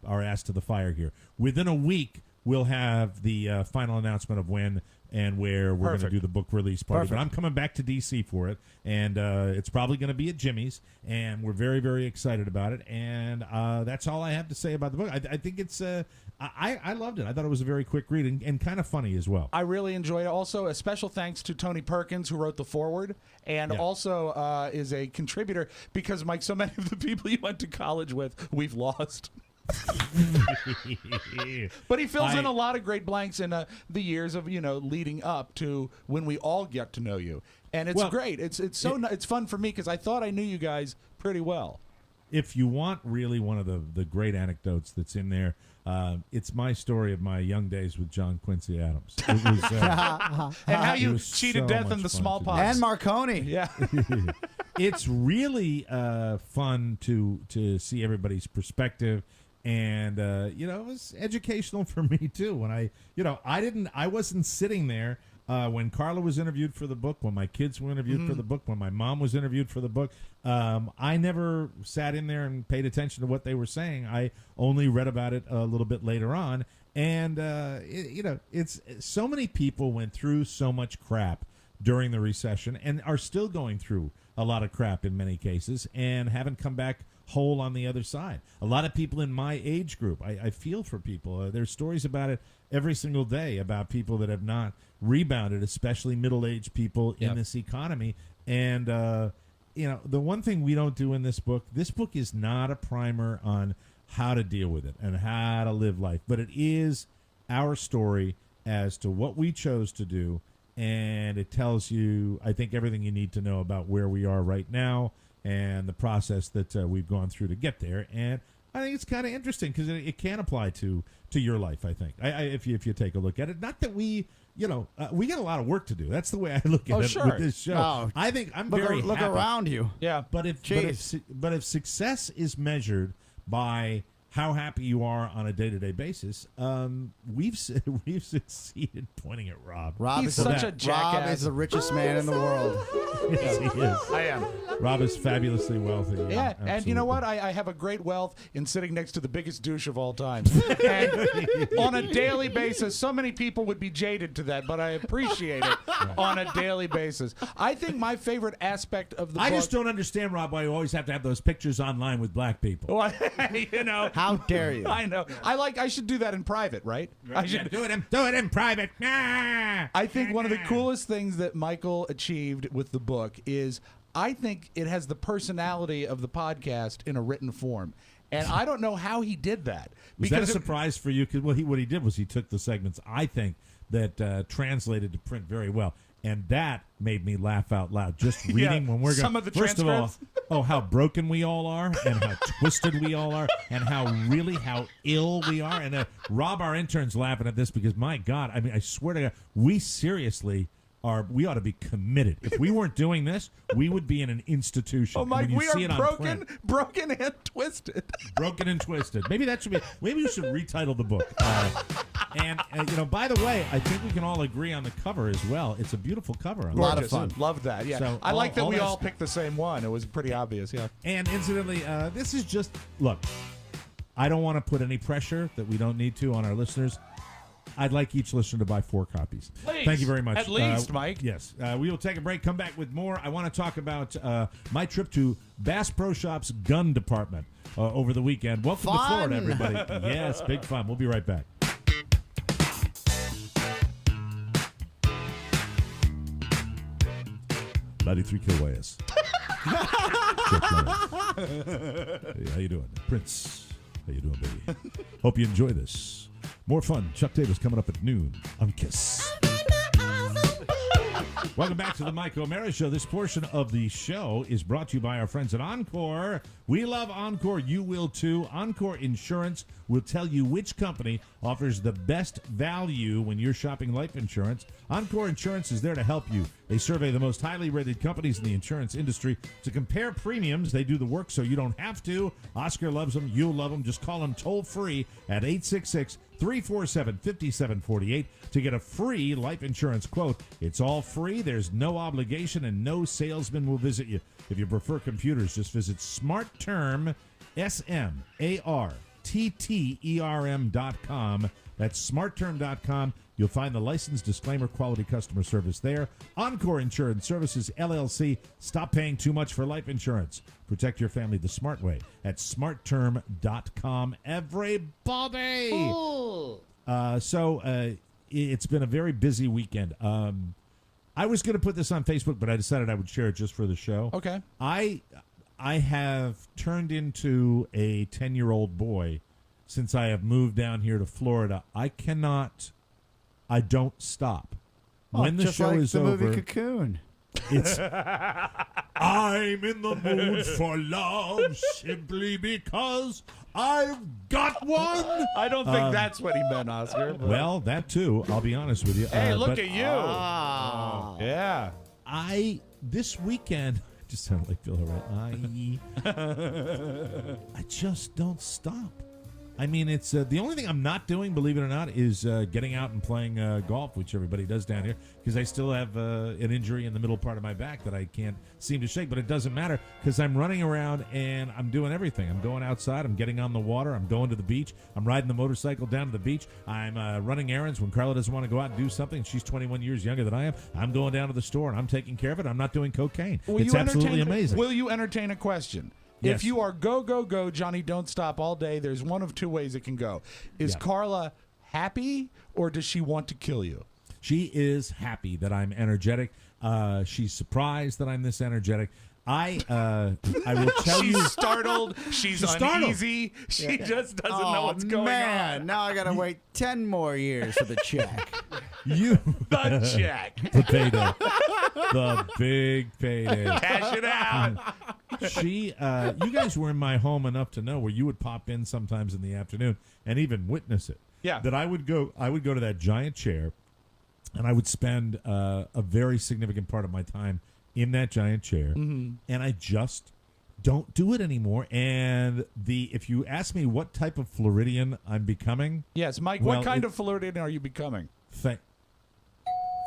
ass to the fire here. Within a week, we'll have the final announcement of when and where we're going to do the book release party. Perfect. But I'm coming back to D.C. for it, and it's probably going to be at Jimmy's, and we're very, very excited about it. And that's all I have to say about the book. I think it's I loved it. I thought it was a very quick read and kind of funny as well. I really enjoyed it. Also, a special thanks to Tony Perkins, who wrote the foreword, and also is a contributor because, Mike, so many of the people you went to college with, we've lost. But he fills in a lot of great blanks in the years of leading up to when we all get to know you, and it's great. It's fun for me because I thought I knew you guys pretty well. If you want really one of the great anecdotes that's in there, it's my story of my young days with John Quincy Adams. It was, and how you cheated death in the smallpox. And Marconi. Yeah. It's really fun to see everybody's perspective. And it was educational for me too. When I wasn't sitting there when Carla was interviewed for the book, when my kids were interviewed for the book, when my mom was interviewed for the book. I never sat in there and paid attention to what they were saying. I only read about it a little bit later on. And it's so many people went through so much crap during the recession and are still going through a lot of crap in many cases and haven't come back whole on the other side. A lot of people in my age group, I feel for people. There's stories about it every single day about people that have not rebounded, especially middle-aged people in this economy. And, the one thing we don't do in this book is not a primer on how to deal with it and how to live life, but it is our story as to what we chose to do. And it tells you, I think, everything you need to know about where we are right now and the process that we've gone through to get there. And I think it's kind of interesting because it can apply to your life, I think, if you take a look at it. Not that we got a lot of work to do. That's the way I look at it with this show. Oh, I think I'm look very happy. around you. Yeah. But if success is measured by how happy you are on a day-to-day basis, we've succeeded. Pointing at Rob. He's such a jackass. Rob is the richest man in the world. Yes, he is. I am. Rob is fabulously wealthy. Yeah, and you know what? I have a great wealth in sitting next to the biggest douche of all time. And on a daily basis, so many people would be jaded to that, but I appreciate it on a daily basis. I think my favorite aspect of the book... I just don't understand, Rob, why you always have to have those pictures online with black people. Well, How dare you? I know. I should do that in private, right? I should do it in private. I think one of the coolest things that Michael achieved with the book is I think it has the personality of the podcast in a written form. And I don't know how he did that. Was that a surprise for you? Because what he did was he took the segments, I think, that translated to print very well. And that made me laugh out loud. Just reading when we're going. Some of the First of all, how broken we all are, and how twisted we all are, and how ill we are. And Rob, our intern's laughing at this because, my God, I mean, I swear to God, we seriously we ought to be committed. If we weren't doing this, we would be in an institution. Oh, Mike, we are broken and twisted. Broken and twisted. Maybe we should retitle the book. And by the way, I think we can all agree on the cover as well. It's a beautiful cover. A lot of fun. Love that. Yeah. So I like that we all picked the same one. It was pretty obvious. Yeah. And incidentally, this is just look. I don't want to put any pressure that we don't need to on our listeners. I'd like each listener to buy 4 copies. Please. Thank you very much. At least, Mike. Yes. We will take a break, come back with more. I want to talk about my trip to Bass Pro Shop's gun department over the weekend. Welcome to Florida, everybody. Yes, big fun. We'll be right back. $93 kilowatts. Hey, how you doing? Prince. How you doing, baby? Hope you enjoy this. More fun. Chuck Davis coming up at noon on KISS. Welcome back to the Mike O'Mara Show. This portion of the show is brought to you by our friends at Encore. We love Encore. You will too. Encore Insurance will tell you which company offers the best value when you're shopping life insurance. Encore Insurance is there to help you. They survey the most highly rated companies in the insurance industry to compare premiums. They do the work so you don't have to. Oscar loves them. You'll love them. Just call them toll free at 866-347-5748 to get a free life insurance quote. It's all free. There's no obligation and no salesman will visit you. If you prefer computers, just visit SmartTerm, SmartTerm.com. That's SmartTerm.com. You'll find the licensed disclaimer quality customer service there. Encore Insurance Services, LLC. Stop paying too much for life insurance. Protect your family the smart way at SmartTerm.com. Everybody! So it's been a very busy weekend. I was going to put this on Facebook, but I decided I would share it just for the show. Okay. I have turned into a 10-year-old boy since I have moved down here to Florida, I don't stop. When the just show like is the over, movie Cocoon. it's I'm in the mood for love simply because I've got one. I don't think that's what he meant, Oscar. but- Well, that too. I'll be honest with you. hey, look but at you. Yeah. This weekend just sound like Bill O'Reilly. I just don't stop. I mean, it's the only thing I'm not doing, believe it or not, is getting out and playing golf, which everybody does down here, because I still have an injury in the middle part of my back that I can't seem to shake. But it doesn't matter because I'm running around and I'm doing everything. I'm going outside. I'm getting on the water. I'm going to the beach. I'm riding the motorcycle down to the beach. I'm running errands when Carla doesn't want to go out and do something. She's 21 years younger than I am. I'm going down to the store and I'm taking care of it. I'm not doing cocaine. It's absolutely amazing. Will you entertain a question? Yes. If you are go, go, go, Johnny, don't stop all day, there's one of two ways it can go. Is Carla happy or does she want to kill you? She is happy that I'm energetic. She's surprised that I'm this energetic. I will tell you. She's startled. She's uneasy. Startled. She just doesn't know what's going on. Now I gotta wait 10 more years for the check. The check. The payday. The big payday. Cash it out. You guys were in my home enough to know where you would pop in sometimes in the afternoon and even witness it. Yeah. That I would go to that giant chair, and I would spend a very significant part of my time in that giant chair, and I just don't do it anymore. And if you ask me what type of Floridian I'm becoming, Yes, Mike, well, what kind of Floridian are you becoming?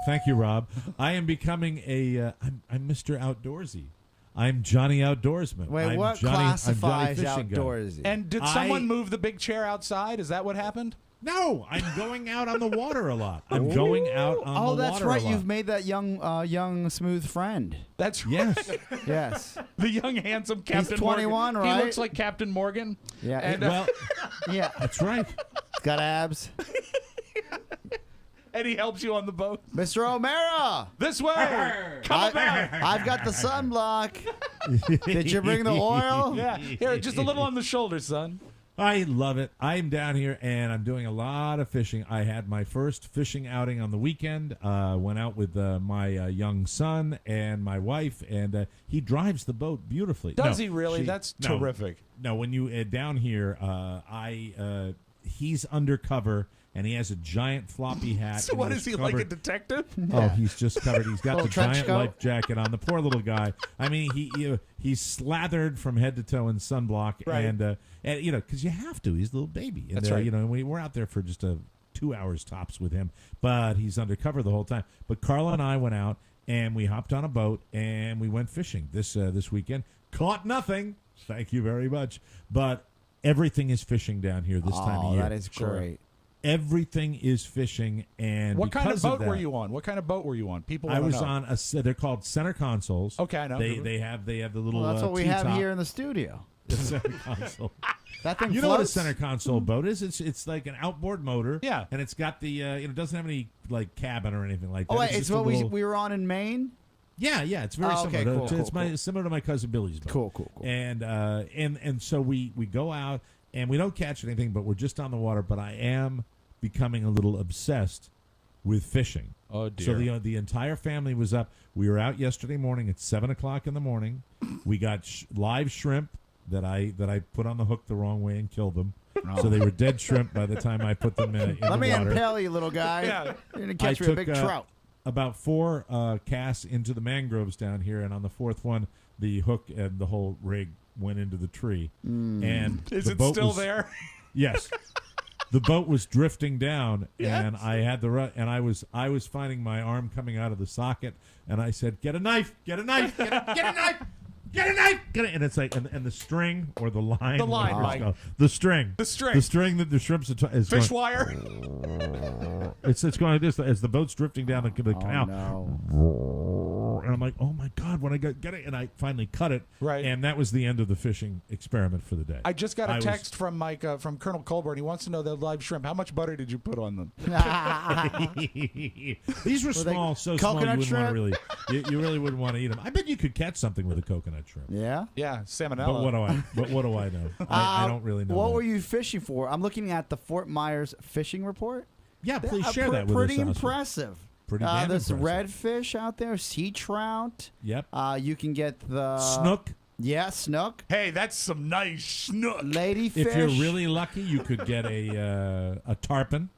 Thank you, Rob. I am becoming I'm Mr. Outdoorsy. I'm Johnny Outdoorsman. Wait, I'm what Johnny, classifies I'm Johnny Fishing Guy. outdoorsy? And did someone move the big chair outside? Is that what happened? No, I'm going out on the water a lot. I'm going out on the water that's right. a lot. You've made that young, smooth friend. That's Yes. Yes. the young, handsome Captain 21, Morgan. right? He looks like Captain Morgan. Yeah. And, Well, Yeah. that's right. He's got abs. and he helps you on the boat. Mr. O'Mara. This way. Come about. I've got the sunblock. Did you bring the oil? Yeah. Here, just a little on the shoulder, son. I love it. I'm down here and I'm doing a lot of fishing. I had my first fishing outing on the weekend. Went out with my young son and my wife, and he drives the boat beautifully. Does he really? That's terrific. No, when you down here, he's undercover. And he has a giant floppy hat. So and what he's is he, covered. like a detective? Oh, he's just covered. He's got the trench giant coat? life jacket on. The poor little guy. I mean, he's slathered from head to toe in sunblock, Right. and because you have to. He's a little baby. And, That's right. And we're out there for just 2 hours tops with him, but he's undercover the whole time. But Carla and I went out and we hopped on a boat and we went fishing this weekend. Caught nothing. Thank you very much. But everything is fishing down here this time of year. That is great. Everything is fishing, and What kind of because boat that, were you on? What kind of boat were you on? People I wanna was know. on they're called center consoles. Okay, I know. They have the little. Well, that's what we have T-top. here in the studio. The center console. That thing You know what a floats? center console boat is? It's like an outboard motor. Yeah. and it's got the it doesn't have any like cabin or anything like that. Oh, wait, just it's a what little- we were on in Maine? Yeah, it's very Oh, okay, similar. cool, It's cool. similar to my cousin Billy's boat. Cool. And so we go out and we don't catch anything, but we're just on the water. But I am becoming a little obsessed with fishing. Oh, dear. So the entire family was up. We were out yesterday morning at 7:00 in the morning. We got live shrimp that I put on the hook the wrong way and killed them. So they were dead shrimp by the time I put them in Let the me water. impale you, little guy. Yeah. You're going to catch me a big trout. About 4 casts into the mangroves down here, and on the fourth one, the hook and the whole rig went into the tree. And Is the it boat still was- there? Yes. The boat was drifting down, and Yes. I had and I was finding my arm coming out of the socket, and I said, "Get a knife! Get a knife! Get a knife! Get a knife! Get it!" And it's like, and the string or the line, The line, whatever it's Mike. called. The string, The string. the string that the shrimps is Fish going, wire. it's going like this as the boat's drifting down the canal. No. And I'm like, oh my God, when I get it, and I finally cut it, Right. and that was the end of the fishing experiment for the day. I just got a was- text from Mike from Colonel Colburn. He wants to know the live shrimp. How much butter did you put on them? These were they small, so small you coconut wouldn't want to shrimp? really, you really wouldn't want to eat them. I bet you could catch something with a coconut that trip. Yeah. Yeah, salmonella. But what do I know? I don't really know. What that. were you fishing for? I'm looking at the Fort Myers fishing report. Yeah, please share that with us. Pretty Oscar. impressive. Pretty damn There's impressive. redfish out there, sea trout. Yep. You can get the Snook. Yeah, snook. Hey, that's some nice snook. Ladyfish. If you're really lucky, you could get a tarpon.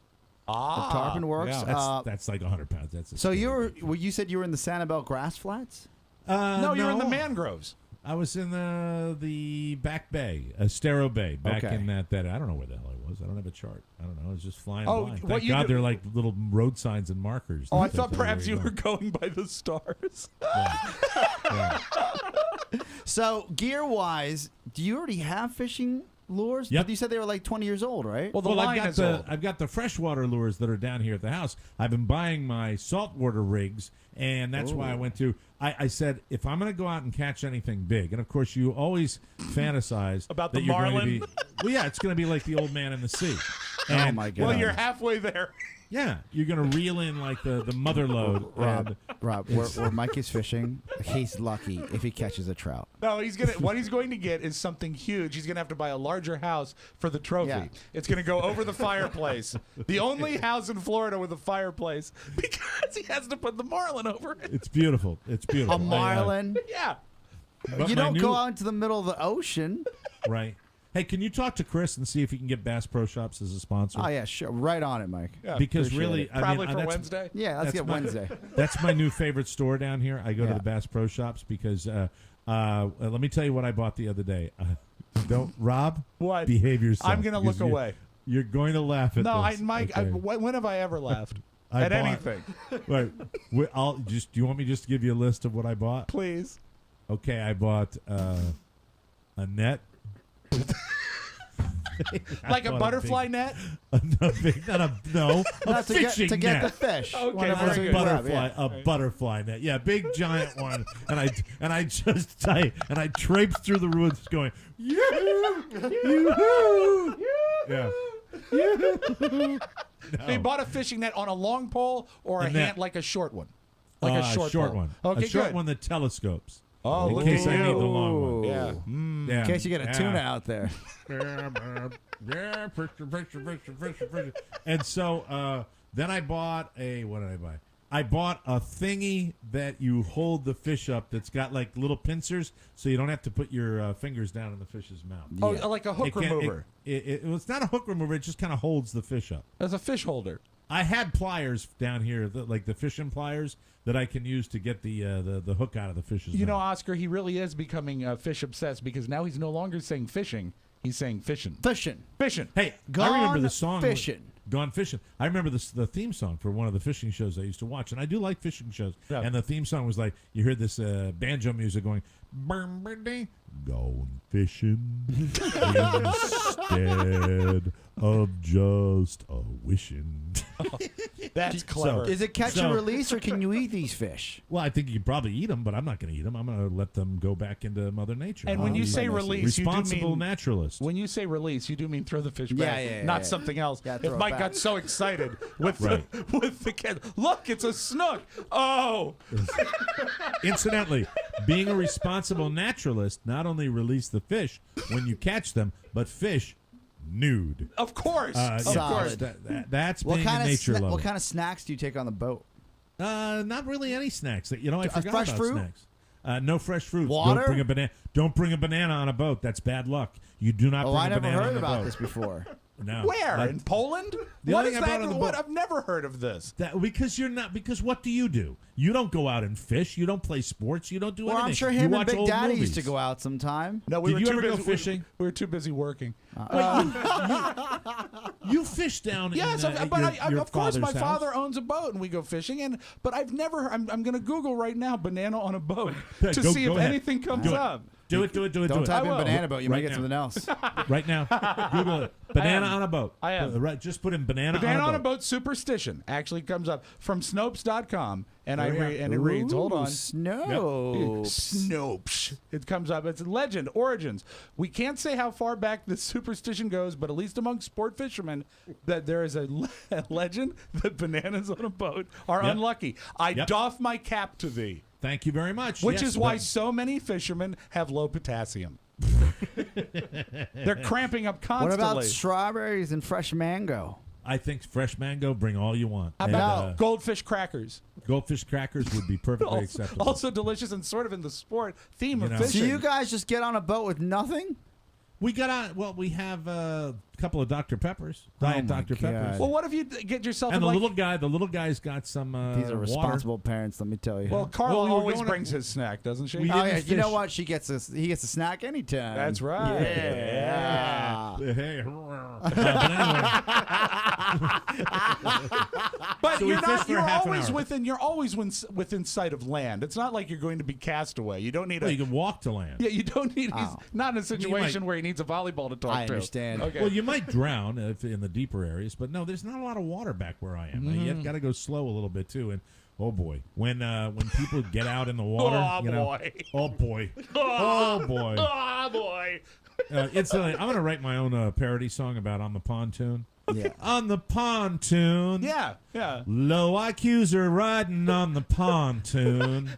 The tarpon works. yeah. That's like 100 pounds. That's a So scary you said you were in the Sanibel grass flats? No, you're in the mangroves. I was in the back bay, Estero Bay, back Okay. in that. I don't know where the hell I was. I don't have a chart. I don't know. I was just flying Oh, by. what Thank you God do- they're like little road signs and markers. Oh, I that thought tell perhaps you where were you're going by the stars. going. So gear-wise, do you already have fishing lures? Yep. But you said they were like 20 years old, right? Well, the Well, line is old. I've got the freshwater lures that are down here at the house. I've been buying my saltwater rigs, and that's why I went to. I said if I'm going to go out and catch anything big, and of course you always fantasize About that the you're going to marlin? be. Well, yeah, it's going to be like the old man in the sea. Oh And, my God. Well, you're halfway there. Yeah, you're going to reel in like the mother load. and Rob, where Mike is fishing, he's lucky if he catches a trout. No, what he's going to get is something huge. He's going to have to buy a larger house for the trophy. Yeah. It's going to go over the fireplace. The only house in Florida with a fireplace because he has to put the marlin over it. It's beautiful. It's beautiful. A marlin. Yeah. But You my don't new- go out into the middle of the ocean. Right. Hey, can you talk to Chris and see if he can get Bass Pro Shops as a sponsor? Oh, yeah, sure. Right on it, Mike. Yeah, Because appreciate really, it. Probably for that's- Wednesday. Yeah, let's That's get my- Wednesday. That's my new favorite store down here. I go to Yeah. the Bass Pro Shops because let me tell you what I bought the other day. Don't Rob. What? Behave yourself. I'm going to look because away. You're going to laugh at No, this. Mike, okay? when have I ever laughed? I at bought- anything? Right. I'll just. Do you want me just to give you a list of what I bought? Please. Okay, I bought a net. Like a bought a butterfly big- net? A fishing to get net. the fish. Okay, Whatever very else good. you A grab, butterfly, yeah. a butterfly net. Yeah, big giant one. And I traipsed through the woods going, yoo-hoo, yeah. Yoo-hoo. So you bought a fishing net on a long pole or a A net. hand like a short one? Like a short pole. one. Okay, a short good. one that telescopes. Oh, in look case at I need you. the long one. Yeah. Yeah. In case you get a tuna out there. Yeah, picture. And so then I bought what did I buy? I bought a thingy that you hold the fish up that's got like little pincers so you don't have to put your fingers down in the fish's mouth. Oh, like a hook It can't- remover. It's not a hook remover. It just kind of holds the fish up. As a fish holder. I had pliers down here, like the fishing pliers that I can use to get the hook out of the fish's You know, mouth. Oscar, he really is becoming fish obsessed because now he's no longer saying fishing. He's saying fishing. Fishing. Fishing. Hey, Gone I remember the song. fishing. Gone fishing. I remember the theme song for one of the fishing shows I used to watch, and I do like fishing shows. Yeah. And the theme song was like, you heard this banjo music going, going fishing instead of just a wishing. That's clever. Is it catch So- and release, or can you eat these fish? Well, I think you can probably eat them, but I'm not going to eat them. I'm going to let them go back into Mother Nature. And when I'll you be say release, you do responsible mean naturalist. when you say release, you do mean throw the fish back, Yeah, not yeah. something else. Yeah, if throw it Mike back. got so excited with Right. with the kid, look, it's a snook. Oh, Incidentally, being a responsible naturalist not only release the fish when you catch them, but fish nude. of course, of Solid. course. That's What being kind a of nature lover. what kind of snacks do you take on the boat? Not really any snacks. I forgot fresh about fruit? snacks. No fresh fruit. Water? Don't bring a banana. Don't bring a banana on a boat. That's bad luck. You do not Oh, bring I a never banana on heard the about boat. this before. No. Where That- in Poland? The What only is thing I that? brought on the What? boat- I've never heard of this. Because you're not. Because what do? You don't go out and fish. You don't play sports. You don't do Well, anything. I'm sure you him and watch Big old Daddy movies. used to go out sometime. No, we Did were you too ever go busy fishing? We were too busy working. You fish down. Yes, in, but your of course my father's house? father owns a boat and we go fishing. But I've never. I'm going to Google right now banana on a boat Yeah, to go- see if go ahead. anything comes Do it. up. Do it. Don't type in will. banana boat. You might Right get now. something else. Right now. Google it. Banana on a boat. I am. Right. Just put in banana Banana on a boat. superstition actually comes up from Snopes.com, and Oh, yeah. it reads. Hold on. Snow. Snopes. It comes up. It's legend, origins. We can't say how far back this superstition goes, but at least among sport fishermen, that there is a legend that bananas on a boat are Yep. unlucky. I Yep. doff my cap to thee. Thank you very much. Which Yes, is why that- so many fishermen have low potassium. They're cramping up What constantly. about strawberries and fresh mango? I think fresh mango, bring all you want. How And, about goldfish crackers? goldfish crackers would be perfectly acceptable. Also delicious and sort of in the sport theme of know. fishing. So you guys just get on a boat with nothing? We got on. Well, we have a couple of Dr. Peppers, Diet my Dr. God. Peppers. Well, what if you get yourself And in the like, little guy's got some. These are water. responsible parents, let me tell you. Well, Carla Well, we were always going to- brings his snack, doesn't she? We oh, didn't yeah, you know fish. what? He gets a snack anytime. That's right. Yeah. Hey, but anyway, But So we you're fished not. for You're half an always hour. within. You're always within sight of land. It's not like you're going to be cast away. You don't need well, a. you can walk to land. Yeah, you don't need. He's Oh. not in a situation where he needs a volleyball to talk I to. understand. Okay. Well, you might drown if in the deeper areas, but no, there's not a lot of water back where I am. You've got to go slow a little bit too. And oh boy, when people get out in the water, Oh, you know, boy. oh boy, oh boy. Oh boy. Instantly, I'm gonna write my own parody song about on the pontoon. Yeah. On the pontoon. Yeah. Yeah. Low IQs are riding on the pontoon.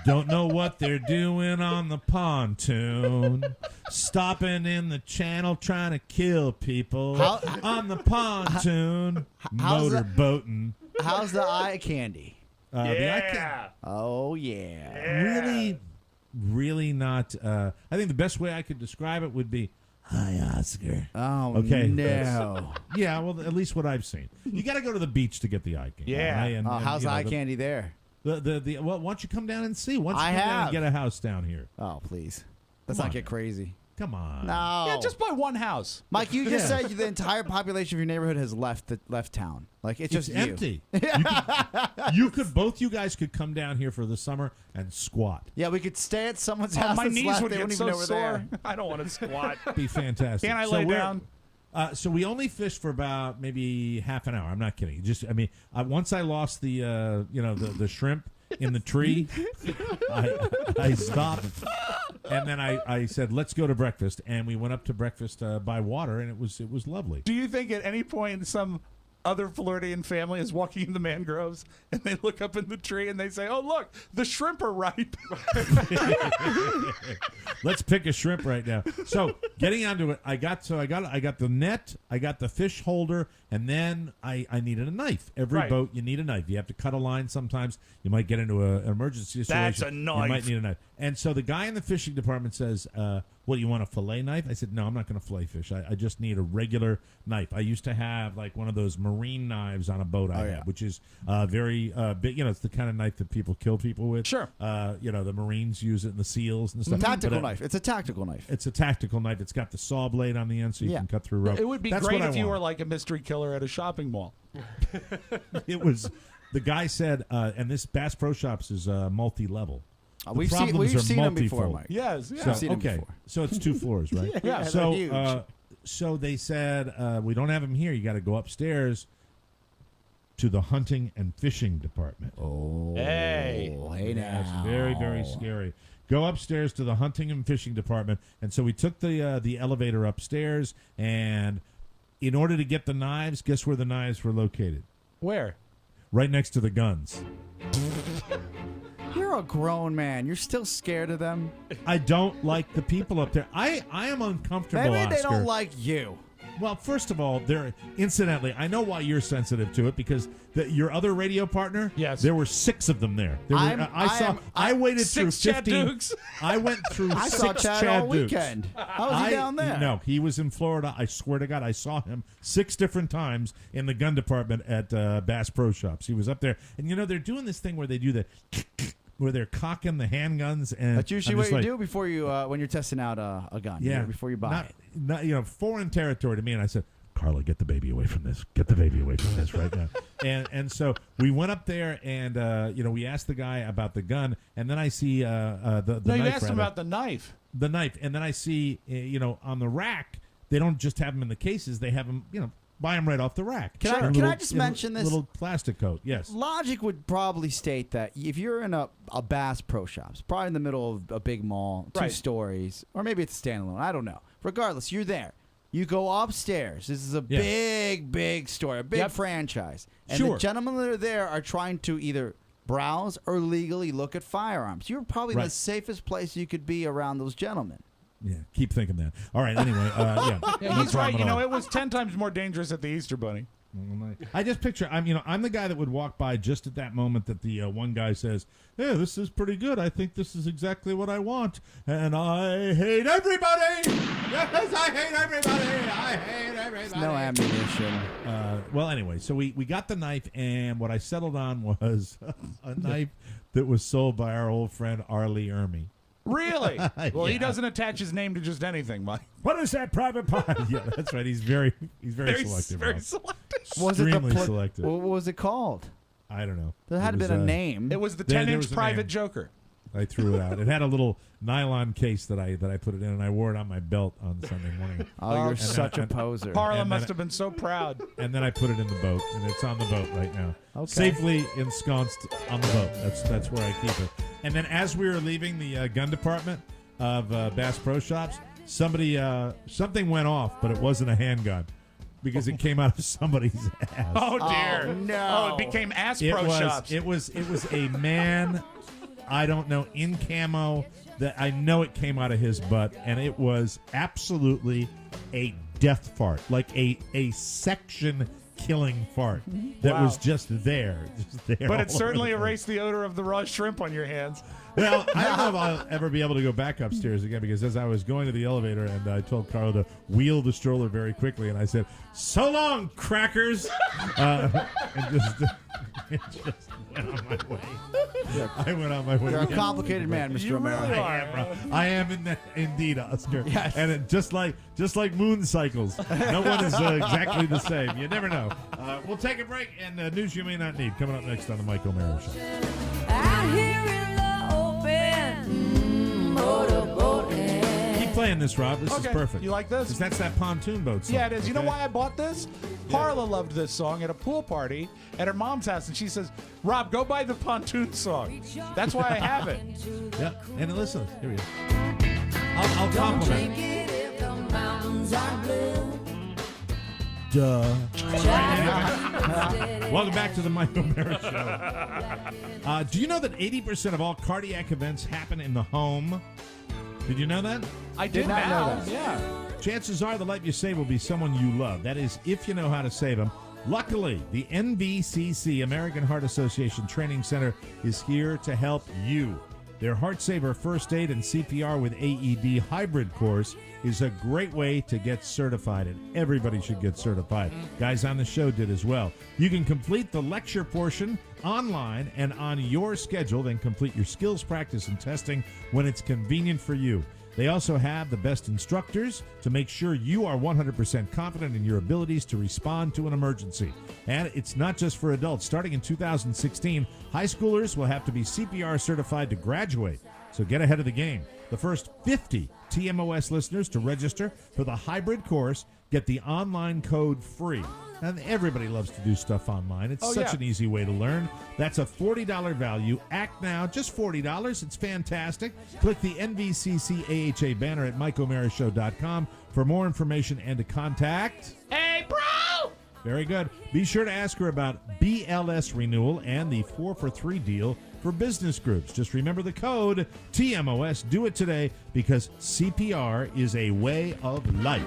Don't know what they're doing on the pontoon. Stopping in the channel trying to kill people. On the pontoon. how's that- Motorboating. How's the eye candy? The eye Yeah. Oh, yeah. really, really not. I think the best way I could describe it would be, "Hi, Oscar." Oh, Okay, no. Yeah, well, at least what I've seen. You got to go to the beach to get the eye candy. Yeah. right? And, How's you the know, eye candy there? Well, why don't you come down and see? Why don't you I come down have. and get a house down here? Oh, please. Let's Come not on get now. crazy. Come on. No. Yeah, just buy one house. Mike, you just Yeah. said the entire population of your neighborhood has left town. Like it's It's just empty. Both you guys could come down here for the summer and squat. Yeah, we could stay at someone's Oh, house. my that's knees left. would They get wouldn't so even know we're sore. there. I don't want to squat. Be fantastic. Can I So lay we're- down? So we only fished for about maybe half an hour. I'm not kidding. Once I lost the the shrimp in the tree, I stopped, and then I said, "Let's go to breakfast," and we went up to breakfast by water, and it was lovely. Do you think at any point some other Floridian family is walking in the mangroves and they look up in the tree and they say, "Oh, look, the shrimp are ripe"? Let's pick a shrimp right now. So getting onto it, I got the net, I got the fish holder, and then I needed a knife. Every Right. boat you need a knife. You have to cut a line sometimes. You might get into an emergency situation. That's a knife. You might need a knife. And so the guy in the fishing department says, "What, you want a fillet knife?" I said, "No, I'm not going to fillet fish. I just need a regular knife." I used to have like one of those marine knives on a boat I had, which is very big. It's the kind of knife that people kill people with. Sure. The Marines use it and the SEALs and stuff. Tactical But, knife. It's a tactical knife. it's a tactical knife. It's got the saw blade on the end, so you Yeah. can cut through rope. It would be That's great what if I you want. were like a mystery killer at a shopping mall. It was. The guy said, and this Bass Pro Shops is multi-level. The We've problems are seen them before, multifold. Mike. Yes, yeah. So, I've seen 'em okay, before. so it's 2 floors, right? Yeah, So, they're huge. so they said we don't have them here. You got to go upstairs to the hunting and fishing department. Oh, Hey. hey now. That's very, very scary. Go upstairs to the hunting and fishing department. And so we took the elevator upstairs, and in order to get the knives, guess where the knives were located? Where? Right next to the guns. You're a grown man. You're still scared of them. I don't like the people up there. I am uncomfortable, Maybe they Oscar. don't like you. Well, first of all, incidentally, I know why you're sensitive to it, because your other radio partner, Yes. there were 6 of them there. I waited through 6 Chad 15. Dukes. I went through I 6 saw Chad all Dukes. weekend. How was he down there? No, he was in Florida. I swear to God, I saw him 6 different times in the gun department at Bass Pro Shops. He was up there, and they're doing this thing where they do the where they're cocking the handguns, and That's usually I'm what just you like, do before you when you're testing out a gun. Yeah, Before you buy it. not foreign territory to me. And I said, "Carla, get the baby away from this. Get the baby away from this right now." And so we went up there, and we asked the guy about the gun, and then I see the No, you knife. asked him rather. about the knife. The knife, and then I see on the rack, they don't just have them in the cases; they have them buy them right off the rack. Can I just mention this? Little plastic coat, yes. Logic would probably state that if you're in a Bass Pro Shops, probably in the middle of a big mall, 2 Right. stories, or maybe it's standalone, I don't know. Regardless, you're there. You go upstairs. This is a Yeah. big store, a big Yep. franchise. And Sure. the gentlemen that are there are trying to either browse or legally look at firearms. You're probably Right. the safest place you could be around those gentlemen. Yeah, keep thinking that. All right, anyway, yeah. Yeah, no he's right. problem You at know, all. it was 10 times more dangerous at the Easter Bunny. I just picture I'm the guy that would walk by just at that moment that the one guy says, "Hey, this is pretty good. I think this is exactly what I want, and I hate everybody. Yes, I hate everybody. I hate everybody." No ammunition. Well, anyway, so we got the knife, and what I settled on was a knife that was sold by our old friend Arlie Ermy. Really? Well, he Yeah. doesn't attach his name to just anything, Mike. What is that, Private Pie? Yeah, that's right. He's very selective. Very Rob. selective. Was it the Extremely selective. What was it called? I don't know. There had It been was, a name. It was the There 10-inch was a private name. Joker. I threw it out. It had a little nylon case that I put it in, and I wore it on my belt on Sunday morning. Oh, you're And such then- a poser. Carla and then must have been so proud. And then I put it in the boat, and it's on the boat right now, Okay. safely ensconced on the boat. That's where I keep it. And then as we were leaving the gun department of Bass Pro Shops, something went off, but it wasn't a handgun because it came out of somebody's ass. Oh, dear. Oh, no. Oh, it became Ass Pro Shops. It was a man, I don't know, in camo that I know it came out of his butt, and it was absolutely a death fart, like a section killing fart that Wow. was just there. But all it over certainly the place. erased the odor of the raw shrimp on your hands. Well, I don't know if I'll ever be able to go back upstairs again because as I was going to the elevator and I told Carla to wheel the stroller very quickly and I said, "So long, crackers," and it just went on my way. I went on my way. You're a complicated man, Mr. You Romero. really I am, bro. I am indeed, Oscar. Yes. And it, just like moon cycles, no one is exactly the same. You never know. We'll take a break and news you may not need coming up next on the Mike O'Mara Show. Out here in the open, motorboating. Keep playing this, Rob. This is Okay. perfect. You like this? 'Cause that's that pontoon boat song. Yeah, it is. You know okay? why I bought this? Carla loved this song at a pool party at her mom's house, and she says, "Rob, go buy the pontoon song." That's why I have it. Yeah, and listen, here we go. I'll compliment. It if the mountains are blue. Duh. Welcome back to the Mike O'Mara Show. Do you know that 80% of all cardiac events happen in the home? Did you know that? I did not know that. Yeah. Chances are the life you save will be someone you love. That is, if you know how to save them. Luckily, the NVCC, American Heart Association Training Center, is here to help you. Their Heart Saver First Aid and CPR with AED hybrid course is a great way to get certified, and everybody should get certified. Guys on the show did as well. You can complete the lecture portion online and on your schedule, then complete your skills practice and testing when it's convenient for you. They also have the best instructors to make sure you are 100% confident in your abilities to respond to an emergency. And it's not just for adults. Starting in 2016, high schoolers will have to be CPR certified to graduate. So get ahead of the game. The first 50 TMOS listeners to register for the hybrid course get the online code free. And everybody loves to do stuff online. It's such an easy way to learn. That's a $40 value. Act now, just $40. It's fantastic. Click the NVCC AHA banner at MikeO'MaraShow.com for more information and to contact. Hey, bro! Very good. Be sure to ask her about BLS renewal and the 4-for-3 deal for business groups. Just remember the code TMOS. Do it today because CPR is a way of life.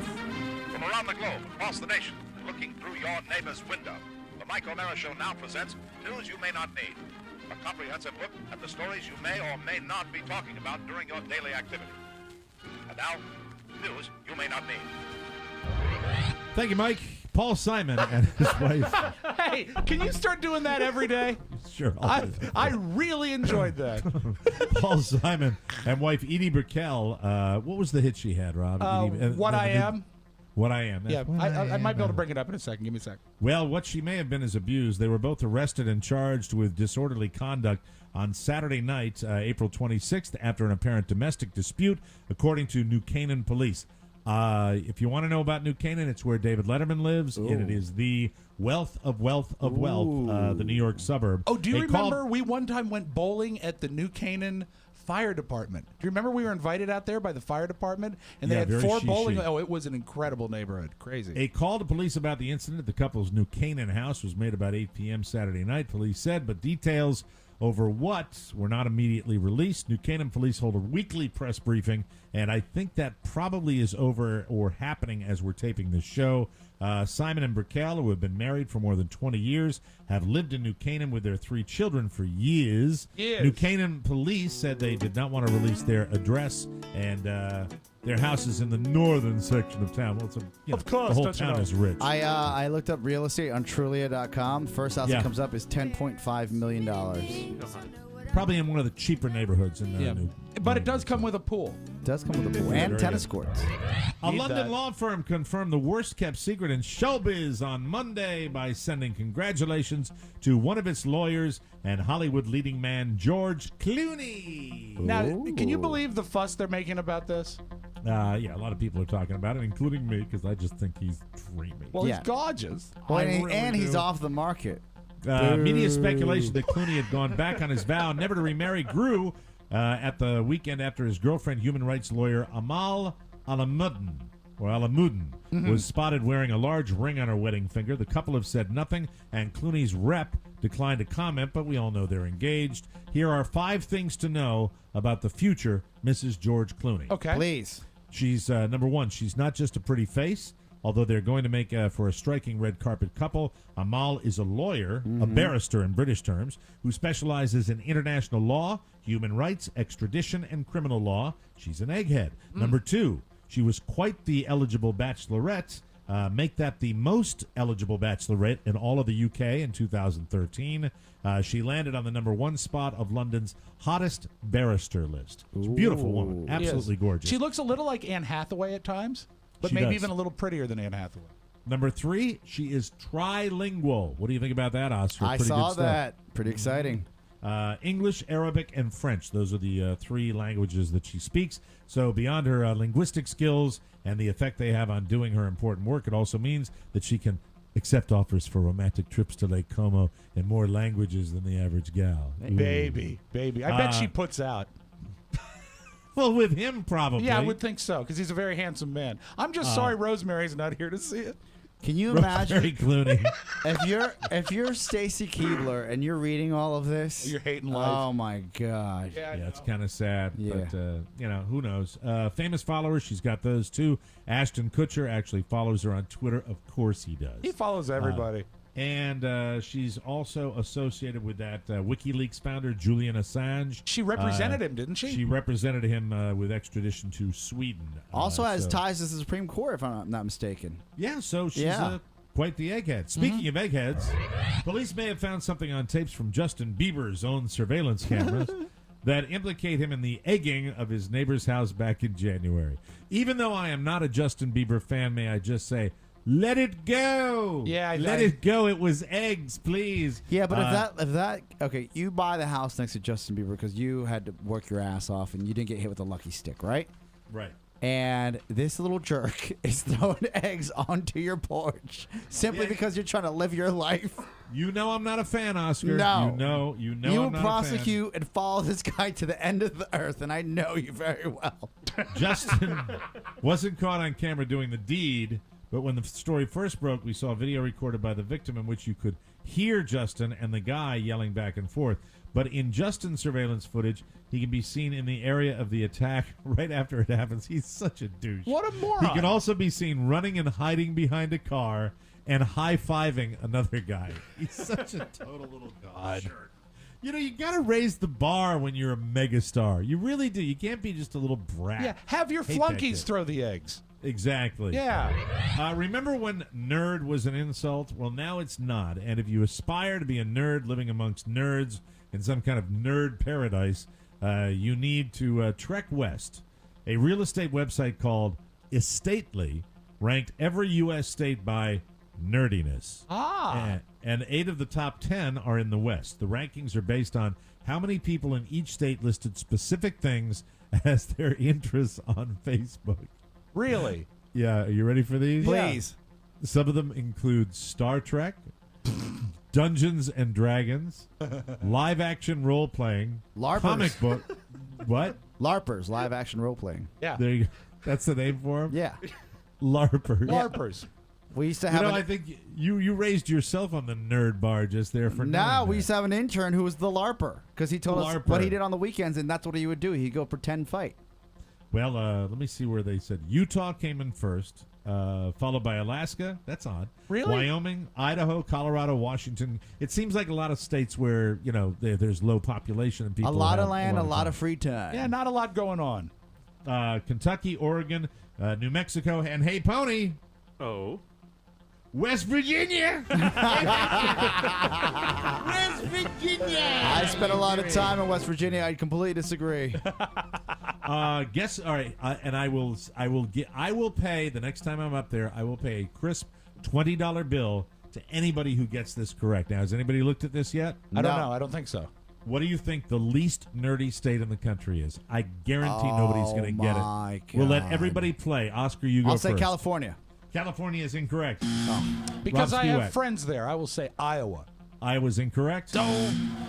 From around the globe, across the nation, looking through your neighbor's window, the Mike O'Mara Show now presents News You May Not Need, a comprehensive look at the stories you may or may not be talking about during your daily activity. And now, News You May Not Need. Thank you, Mike. Paul Simon and his wife. Hey, can you start doing that every day? Sure. I really enjoyed that. Paul Simon and wife Edie Brickell. What was the hit she had, Rob? What I Am. What I Am. Yeah, What I might be able to bring it up in a second. Give me a sec. Well, what she may have been is abused. They were both arrested and charged with disorderly conduct on Saturday night, April 26th, after an apparent domestic dispute, according to New Canaan police. If you want to know about New Canaan, it's where David Letterman lives, and it is the wealth of wealth, the New York suburb. Oh, do you remember we one time went bowling at the New Canaan Fire Department? Do you remember we were invited out there by the fire department, and they Yeah, had very 4 she-she. bowling? Oh, it was an incredible neighborhood. Crazy. A call to police about the incident at the couple's New Canaan house was made about 8 p.m. Saturday night, police said, but details over what were not immediately released. New Canaan police hold a weekly press briefing, and I think that probably is over or happening as we're taping this show. Simon and Brickell, who have been married for more than 20 years, have lived in New Canaan with their 3 children for years. New Canaan police said they did not want to release their address, and their house is in the northern section of town. Well, Of course, the whole don't you town know? is rich. I looked up real estate on Trulia.com. First house Yeah. that comes up is $10.5 million. Probably in one of the cheaper neighborhoods in New. But it does come with a pool. Does come with a pool and Very tennis good. courts. A Need London that. law firm confirmed the worst-kept secret in showbiz on Monday by sending congratulations to one of its lawyers and Hollywood leading man George Clooney. Now, can you believe the fuss they're making about this? Yeah, a lot of people are talking about it, including me, because I just think he's dreamy. Well, Yeah. he's gorgeous. Well, I and, really and he's do. off the market. Media speculation that Clooney had gone back on his vow never to remarry grew at the weekend after his girlfriend, human rights lawyer Amal Alamuddin, was spotted wearing a large ring on her wedding finger. The couple have said nothing, and Clooney's rep declined to comment, but we all know they're engaged. Here are 5 things to know about the future Mrs. George Clooney. Okay. Please. She's, number one, she's not just a pretty face. Although they're going to make for a striking red carpet couple, Amal is a lawyer, a barrister in British terms, who specializes in international law, human rights, extradition, and criminal law. She's an egghead. Number 2, she was quite the eligible bachelorette. Make that the most eligible bachelorette in all of the UK in 2013. She landed on the number 1 spot of London's hottest barrister list. She's a beautiful woman, absolutely gorgeous. She looks a little like Anne Hathaway at times, but She maybe does. even a little prettier than Anne Hathaway. Number 3, she is trilingual. What do you think about that, Oscar? I Pretty saw good stuff. that. Pretty exciting. English, Arabic, and French. Those are the 3 languages that she speaks. So beyond her linguistic skills and the effect they have on doing her important work, it also means that she can accept offers for romantic trips to Lake Como in more languages than the average gal. Baby. I bet she puts out. Well, with him, probably. Yeah, I would think so, because he's a very handsome man. I'm just sorry Rosemary's not here to see it. Can you Rosemary imagine Clooney. if you're Stacy Keebler and you're reading all of this? You're hating life. Oh my God. Yeah, it's kind of sad. Yeah. But, who knows? Famous followers, she's got those too. Ashton Kutcher actually follows her on Twitter. Of course he does. He follows everybody. And she's also associated with that WikiLeaks founder, Julian Assange. She represented him, didn't she? She represented him with extradition to Sweden. Also has so- ties to the Supreme Court, if I'm not mistaken. Yeah, so she's Yeah. quite the egghead. Speaking of eggheads, police may have found something on tapes from Justin Bieber's own surveillance cameras that implicate him in the egging of his neighbor's house back in January. Even though I am not a Justin Bieber fan, may I just say, let it go. Yeah, let it go. It was eggs, please. Yeah, but if that okay, you buy the house next to Justin Bieber because you had to work your ass off and you didn't get hit with a lucky stick, right? Right. And this little jerk is throwing eggs onto your porch simply because you're trying to live your life. You know I'm not a fan, Oscar. No. You know You I'm not prosecute and follow this guy to the end of the earth, and I know you very well. a fan. Justin wasn't caught on camera doing the deed, but when the story first broke, we saw a video recorded by the victim in which you could hear Justin and the guy yelling back and forth. But in Justin's surveillance footage, he can be seen in the area of the attack right after it happens. He's such a douche. What a moron. He can also be seen running and hiding behind a car and high-fiving another guy. He's such a total little god. You know, you got to raise the bar when you're a megastar. You really do. You can't be just a little brat. Yeah, have your Hate that flunkies kid. throw the eggs. Exactly. Yeah. Remember when nerd was an insult? Well, now it's not. And if you aspire to be a nerd living amongst nerds in some kind of nerd paradise, you need to trek west. A real estate website called Estately ranked every U.S. state by nerdiness. And 8 of the top 10 are in the West. The rankings are based on how many people in each state listed specific things as their interests on Facebook. Really? Yeah, are you ready for these? Please. Some of them include Star Trek, Dungeons and Dragons, live action role playing, LARPers. comic book. What? LARPers, live action role playing. Yeah. There you go. That's the name for them? Yeah. LARPers. LARPers. We used to have. I think you raised yourself on the nerd bar just there for No, we used to have an intern who was the LARPer because he told us LARPer. what he did on the weekends, and that's what he would do. He'd go pretend fight. Well, let me see where they said Utah came in first, followed by Alaska. That's odd. Really? Wyoming, Idaho, Colorado, Washington. It seems like a lot of states where there's low population and people. A lot of have land, a lot time. of free time. Yeah, not a lot going on. Kentucky, Oregon, New Mexico, and hey, Pony. Oh. West Virginia. West Virginia. I spent a lot of time in West Virginia. I completely disagree. Guess all right, and I will pay the next time I'm up there. I will pay a crisp $20 bill to anybody who gets this correct. Now, has anybody looked at this yet? I don't know. I don't think so. What do you think the least nerdy state in the country is? I guarantee nobody's going to get my it. We'll let God. everybody play. Oscar, you go I'll first. say California. California is incorrect. Because Rob I have Stewart. friends there. I will say Iowa. Iowa's incorrect.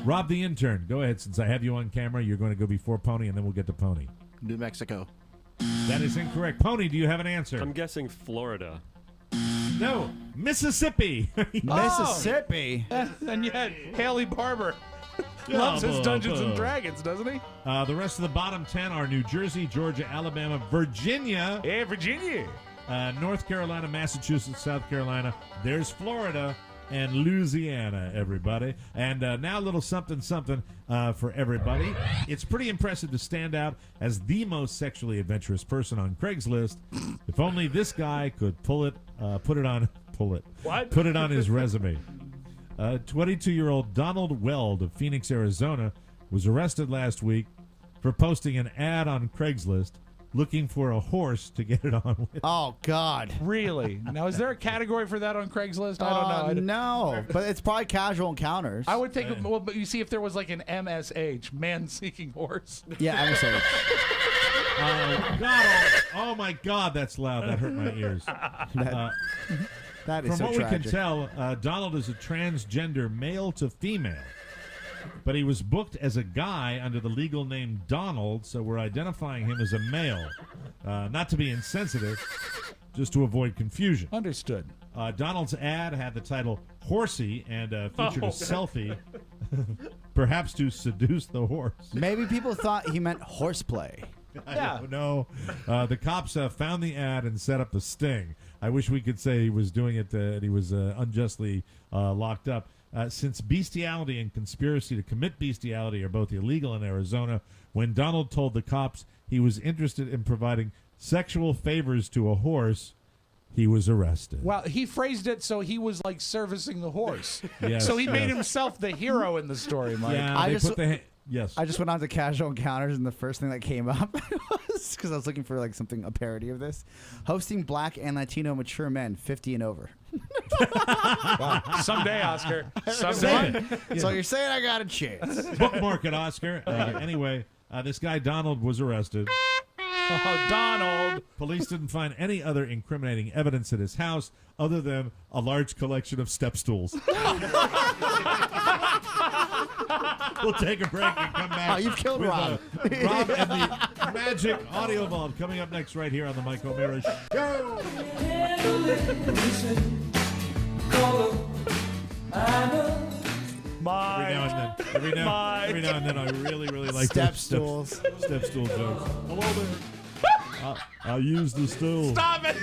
Rob the intern, go ahead. Since I have you on camera, you're going to go before Pony, and then we'll get to Pony. New Mexico. That is incorrect. Pony, do you have an answer? I'm guessing Florida. No, Mississippi. Mississippi. And yet, Haley Barber loves his Dungeons and Dragons, doesn't he? The rest of the bottom 10 are New Jersey, Georgia, Alabama, Virginia. Hey, Virginia. North Carolina, Massachusetts, South Carolina. There's Florida and Louisiana, everybody. And now a little something for everybody. It's pretty impressive to stand out as the most sexually adventurous person on Craigslist. If only this guy could put it on his resume. 22-year-old Donald Weld of Phoenix, Arizona, was arrested last week for posting an ad on Craigslist looking for a horse to get it on with. Oh, God. Really? Now, is there a category for that on Craigslist? I don't know. No, but it's probably casual encounters. I would think, well, but you see if there was like an MSH, man seeking horse. Yeah, MSH. God, oh my God, that's loud. That hurt my ears. That is From so what tragic. we can tell, Donald is a transgender male to female. But he was booked as a guy under the legal name Donald, so we're identifying him as a male. Not to be insensitive, just to avoid confusion. Understood. Donald's ad had the title Horsey and featured a selfie, perhaps to seduce the horse. Maybe people thought he meant horseplay. I don't know. The cops found the ad and set up the sting. I wish we could say he was doing it and he was unjustly locked up. Since bestiality and conspiracy to commit bestiality are both illegal in Arizona, when Donald told the cops he was interested in providing sexual favors to a horse, he was arrested. Well, he phrased it so he was like servicing the horse. Yes, so he made yes. himself the hero in the story, Mike. Yeah, yes. I just went on to casual encounters, and the first thing that came up was because I was looking for like a parody of this, hosting Black and Latino mature men 50 and over. Wow. Someday, Oscar. Someday. So you're saying I got a chance? Bookmark it, Oscar. Anyway, this guy Donald was arrested. Oh, Donald. Police didn't find any other incriminating evidence at his house other than a large collection of step stools. We'll take a break and come back. Oh, you've killed with, Rob. Rob and the Magic Audio Vault coming up next right here on the Mike O'Mara Show. Every now and then, I really like Step those stools. Step stool jokes. Hello there. I used the stool. Stop it.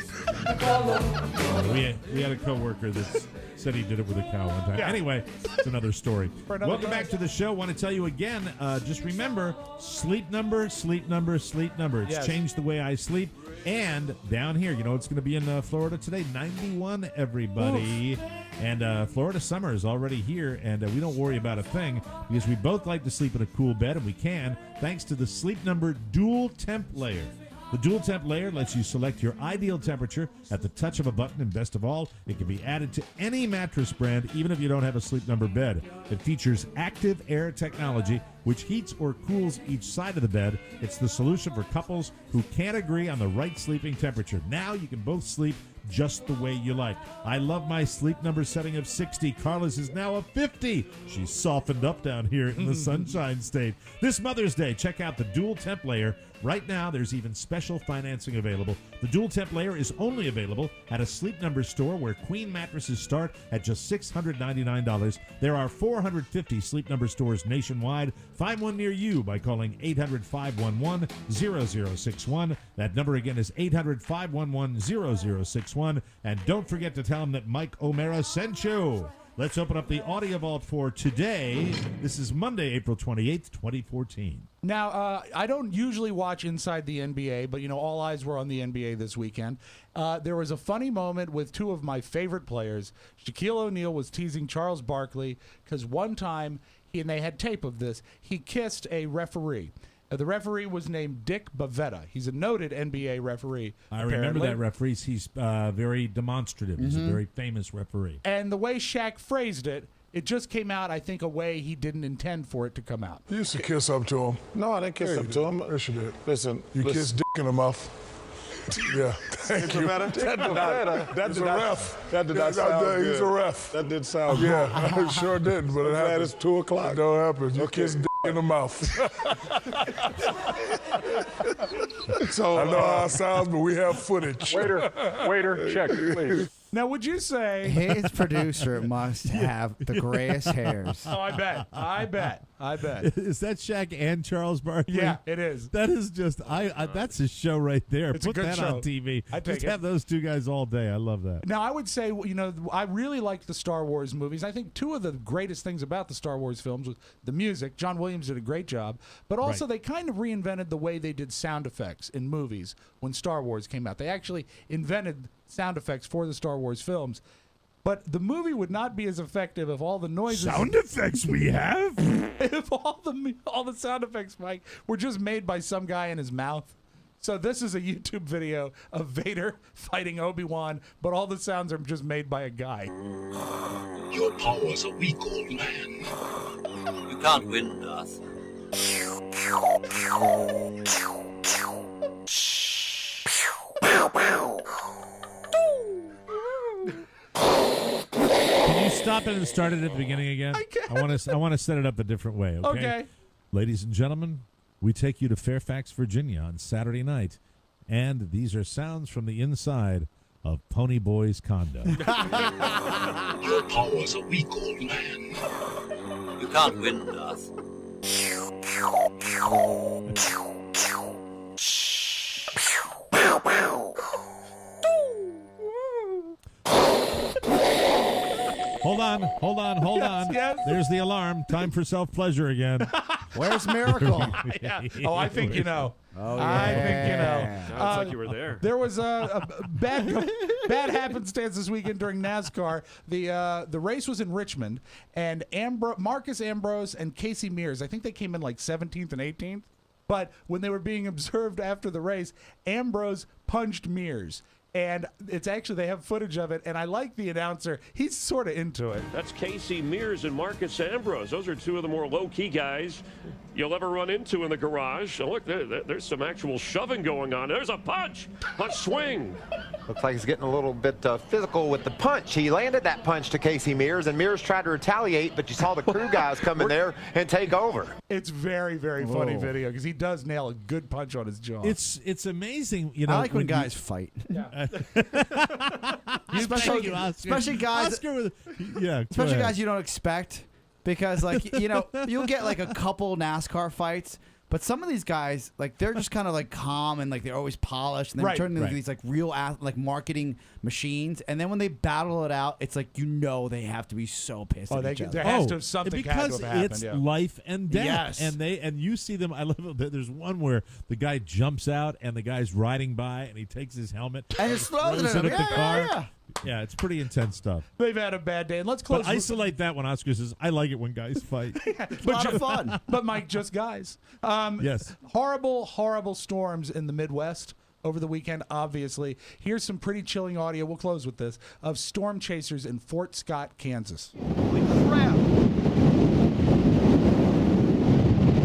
We had a coworker that said he did it with a cow one time. Yeah. Anyway, it's another story. another Welcome guy. back to the show. Want to tell you again, just remember, sleep number, sleep number, sleep number. It's Yes. changed the way I sleep. And down here, you know, it's going to be in Florida today, 91, everybody. Oof. And Florida summer is already here, and we don't worry about a thing because we both like to sleep in a cool bed, and we can thanks to the Sleep Number Dual Temp Layer. The dual temp layer lets you select your ideal temperature at the touch of a button, and best of all, it can be added to any mattress brand, even if you don't have a Sleep Number bed. It features active air technology, which heats or cools each side of the bed. It's the solution for couples who can't agree on the right sleeping temperature. Now you can both sleep just the way you like. I love my Sleep Number setting of 60. Carla's is now a 50. She's softened up down here in the Sunshine State. This Mother's Day, check out the Dual Temp Layer. Right now, there's even special financing available. The Dual Temp Layer is only available at a Sleep Number store where queen mattresses start at just $699. There are 450 Sleep Number stores nationwide. Find one near you by calling 800-511-0061. That number again is 800-511-0061. And don't forget to tell them that Mike O'Mara sent you. Let's open up the Audio Vault for today. This is Monday, April 28th, 2014. Now, I don't usually watch Inside the NBA, but, all eyes were on the NBA this weekend. There was a funny moment with two of my favorite players. Shaquille O'Neal was teasing Charles Barkley because one time, and they had tape of this, he kissed a referee. The referee was named Dick Bavetta. He's a noted NBA referee. I remember that referee. He's very demonstrative. He's a very famous referee. And the way Shaq phrased it, it just came out, I think, a way he didn't intend for it to come out. You used to kiss up to him. No, I didn't kiss up to him. Yes, you did. Listen. Kissed dick in the mouth. Yeah, thank you. That did not sound good. He's a ref. That did sound good. Yeah, I sure didn't, but it happened. It's 2 o'clock. It don't happen. You kiss dick in the mouth. So I know how it sounds, but we have footage. Waiter, check, please. Now, would you say... His producer must have the grayest hairs. Oh, I bet. Is that Shaq and Charles Barkley? Yeah, it is. That is just that's a show right there. It's a Put good that show. on TV. I take Just it. have those two guys all day. I love that. Now, I would say, I really like the Star Wars movies. I think two of the greatest things about the Star Wars films was the music. John Williams did a great job. But also, they kind of reinvented the way they did sound effects in movies when Star Wars came out. They actually invented sound effects for the Star Wars films. But the movie would not be as effective if all the noises... Sound effects we have? If all the sound effects, Mike, were just made by some guy in his mouth. So this is a YouTube video of Vader fighting Obi-Wan, but all the sounds are just made by a guy. Your powers are weak, old man. You can't win, Darth. Can you stop it and start it at the beginning again? I want to set it up a different way. Okay. Ladies and gentlemen, we take you to Fairfax, Virginia on Saturday night, and these are sounds from the inside of Pony Boy's condo. Your powers are weak, old man. You can't win, Darth. Hold on. Yes. There's the alarm. Time for self-pleasure again. Where's Miracle? Oh, I think you know. Oh, I think you know. Sounds like you were there. There was a bad happenstance this weekend during NASCAR. The race was in Richmond, and Marcus Ambrose and Casey Mears, I think they came in like 17th and 18th. But when they were being observed after the race, Ambrose punched Mears. And it's actually, they have footage of it, and I like the announcer. He's sort of into it. That's Casey Mears and Marcus Ambrose. Those are two of the more low-key guys you'll ever run into in the garage. Oh, look, there's some actual shoving going on. There's a punch, a swing. Looks like he's getting a little bit physical with the punch. He landed that punch to Casey Mears, and Mears tried to retaliate, but you saw the crew guys come in there and take over. It's very, very funny video because he does nail a good punch on his jaw. It's amazing, you know. I like when guys fight. Yeah. especially guys. Oscar Especially guys you don't expect, because you'll get like a couple NASCAR fights. But some of these guys, they're just kind of calm and they're always polished, and they're turning into these real marketing machines. And then when they battle it out, it's they have to be so pissed at each other. There has to have something because had to have happened. It's life and death. Yes. And you see them. I love it. There's one where the guy jumps out and the guy's riding by and he takes his helmet and just throws it at the car. Yeah. Yeah, it's pretty intense stuff. They've had a bad day. And let's close. But isolate that when Oscar says, I like it when guys fight. It's a lot of fun. But, Mike, just guys. Yes. Horrible, horrible storms in the Midwest over the weekend, obviously. Here's some pretty chilling audio. We'll close with this. Of storm chasers in Fort Scott, Kansas. Holy crap.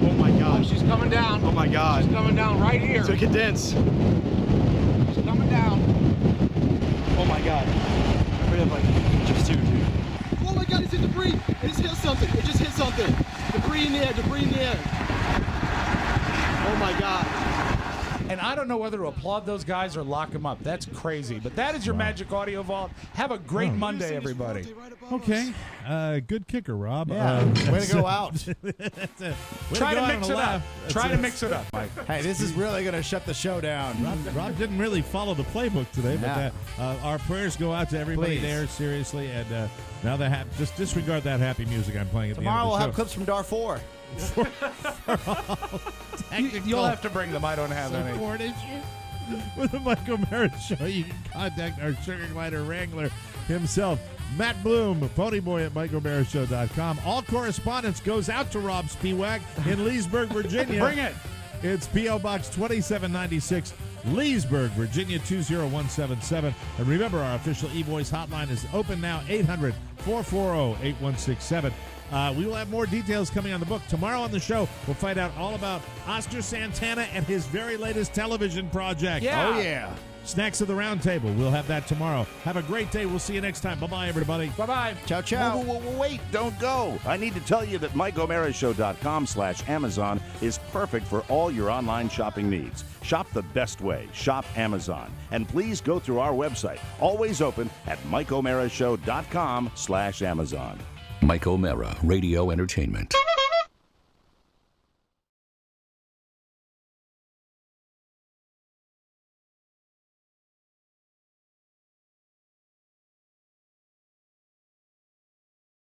Oh, my God. She's coming down. Oh, my God. She's coming down right here. So condense. She's coming down. Oh my god. I rid of like just two, dude. Oh my god, it's hit debris! It just hit something. It just hit something. Debris in the air, debris in the air. Oh my god. And I don't know whether to applaud those guys or lock them up. That's crazy. But that is your Magic Audio Vault. Have a great Monday, everybody. Okay. Good kicker, Rob. Yeah. Way to go out. Try to mix it up. Try to mix it up, Mike. Hey, this is really going to shut the show down. Rob didn't really follow the playbook today, but our prayers go out to everybody Please. there, seriously. And now just disregard that happy music I'm playing at Tomorrow the we'll end of the have clips from Darfur. You'll have to bring them. I don't have any. Support issue with the Mike O'Mara Show. You can contact our sugar glider wrangler himself, Matt Bloom, ponyboy at MikeO'MaraShow.com. All correspondence goes out to Rob Spiewak in Leesburg, Virginia. Bring it. It's P.O. Box 2796, Leesburg, Virginia 20177. And remember, our official eVoice hotline is open now, 800-440-8167. We will have more details coming on the book. Tomorrow on the show, we'll find out all about Oscar Santana and his very latest television project. Yeah. Oh, yeah. Snacks of the Round Table. We'll have that tomorrow. Have a great day. We'll see you next time. Bye-bye, everybody. Bye-bye. Ciao, ciao. Wait, don't go. I need to tell you that MikeO'MaraShow.com/Amazon is perfect for all your online shopping needs. Shop the best way. Shop Amazon. And please go through our website, always open at MikeO'MaraShow.com/Amazon. Mike O'Mara, Radio Entertainment.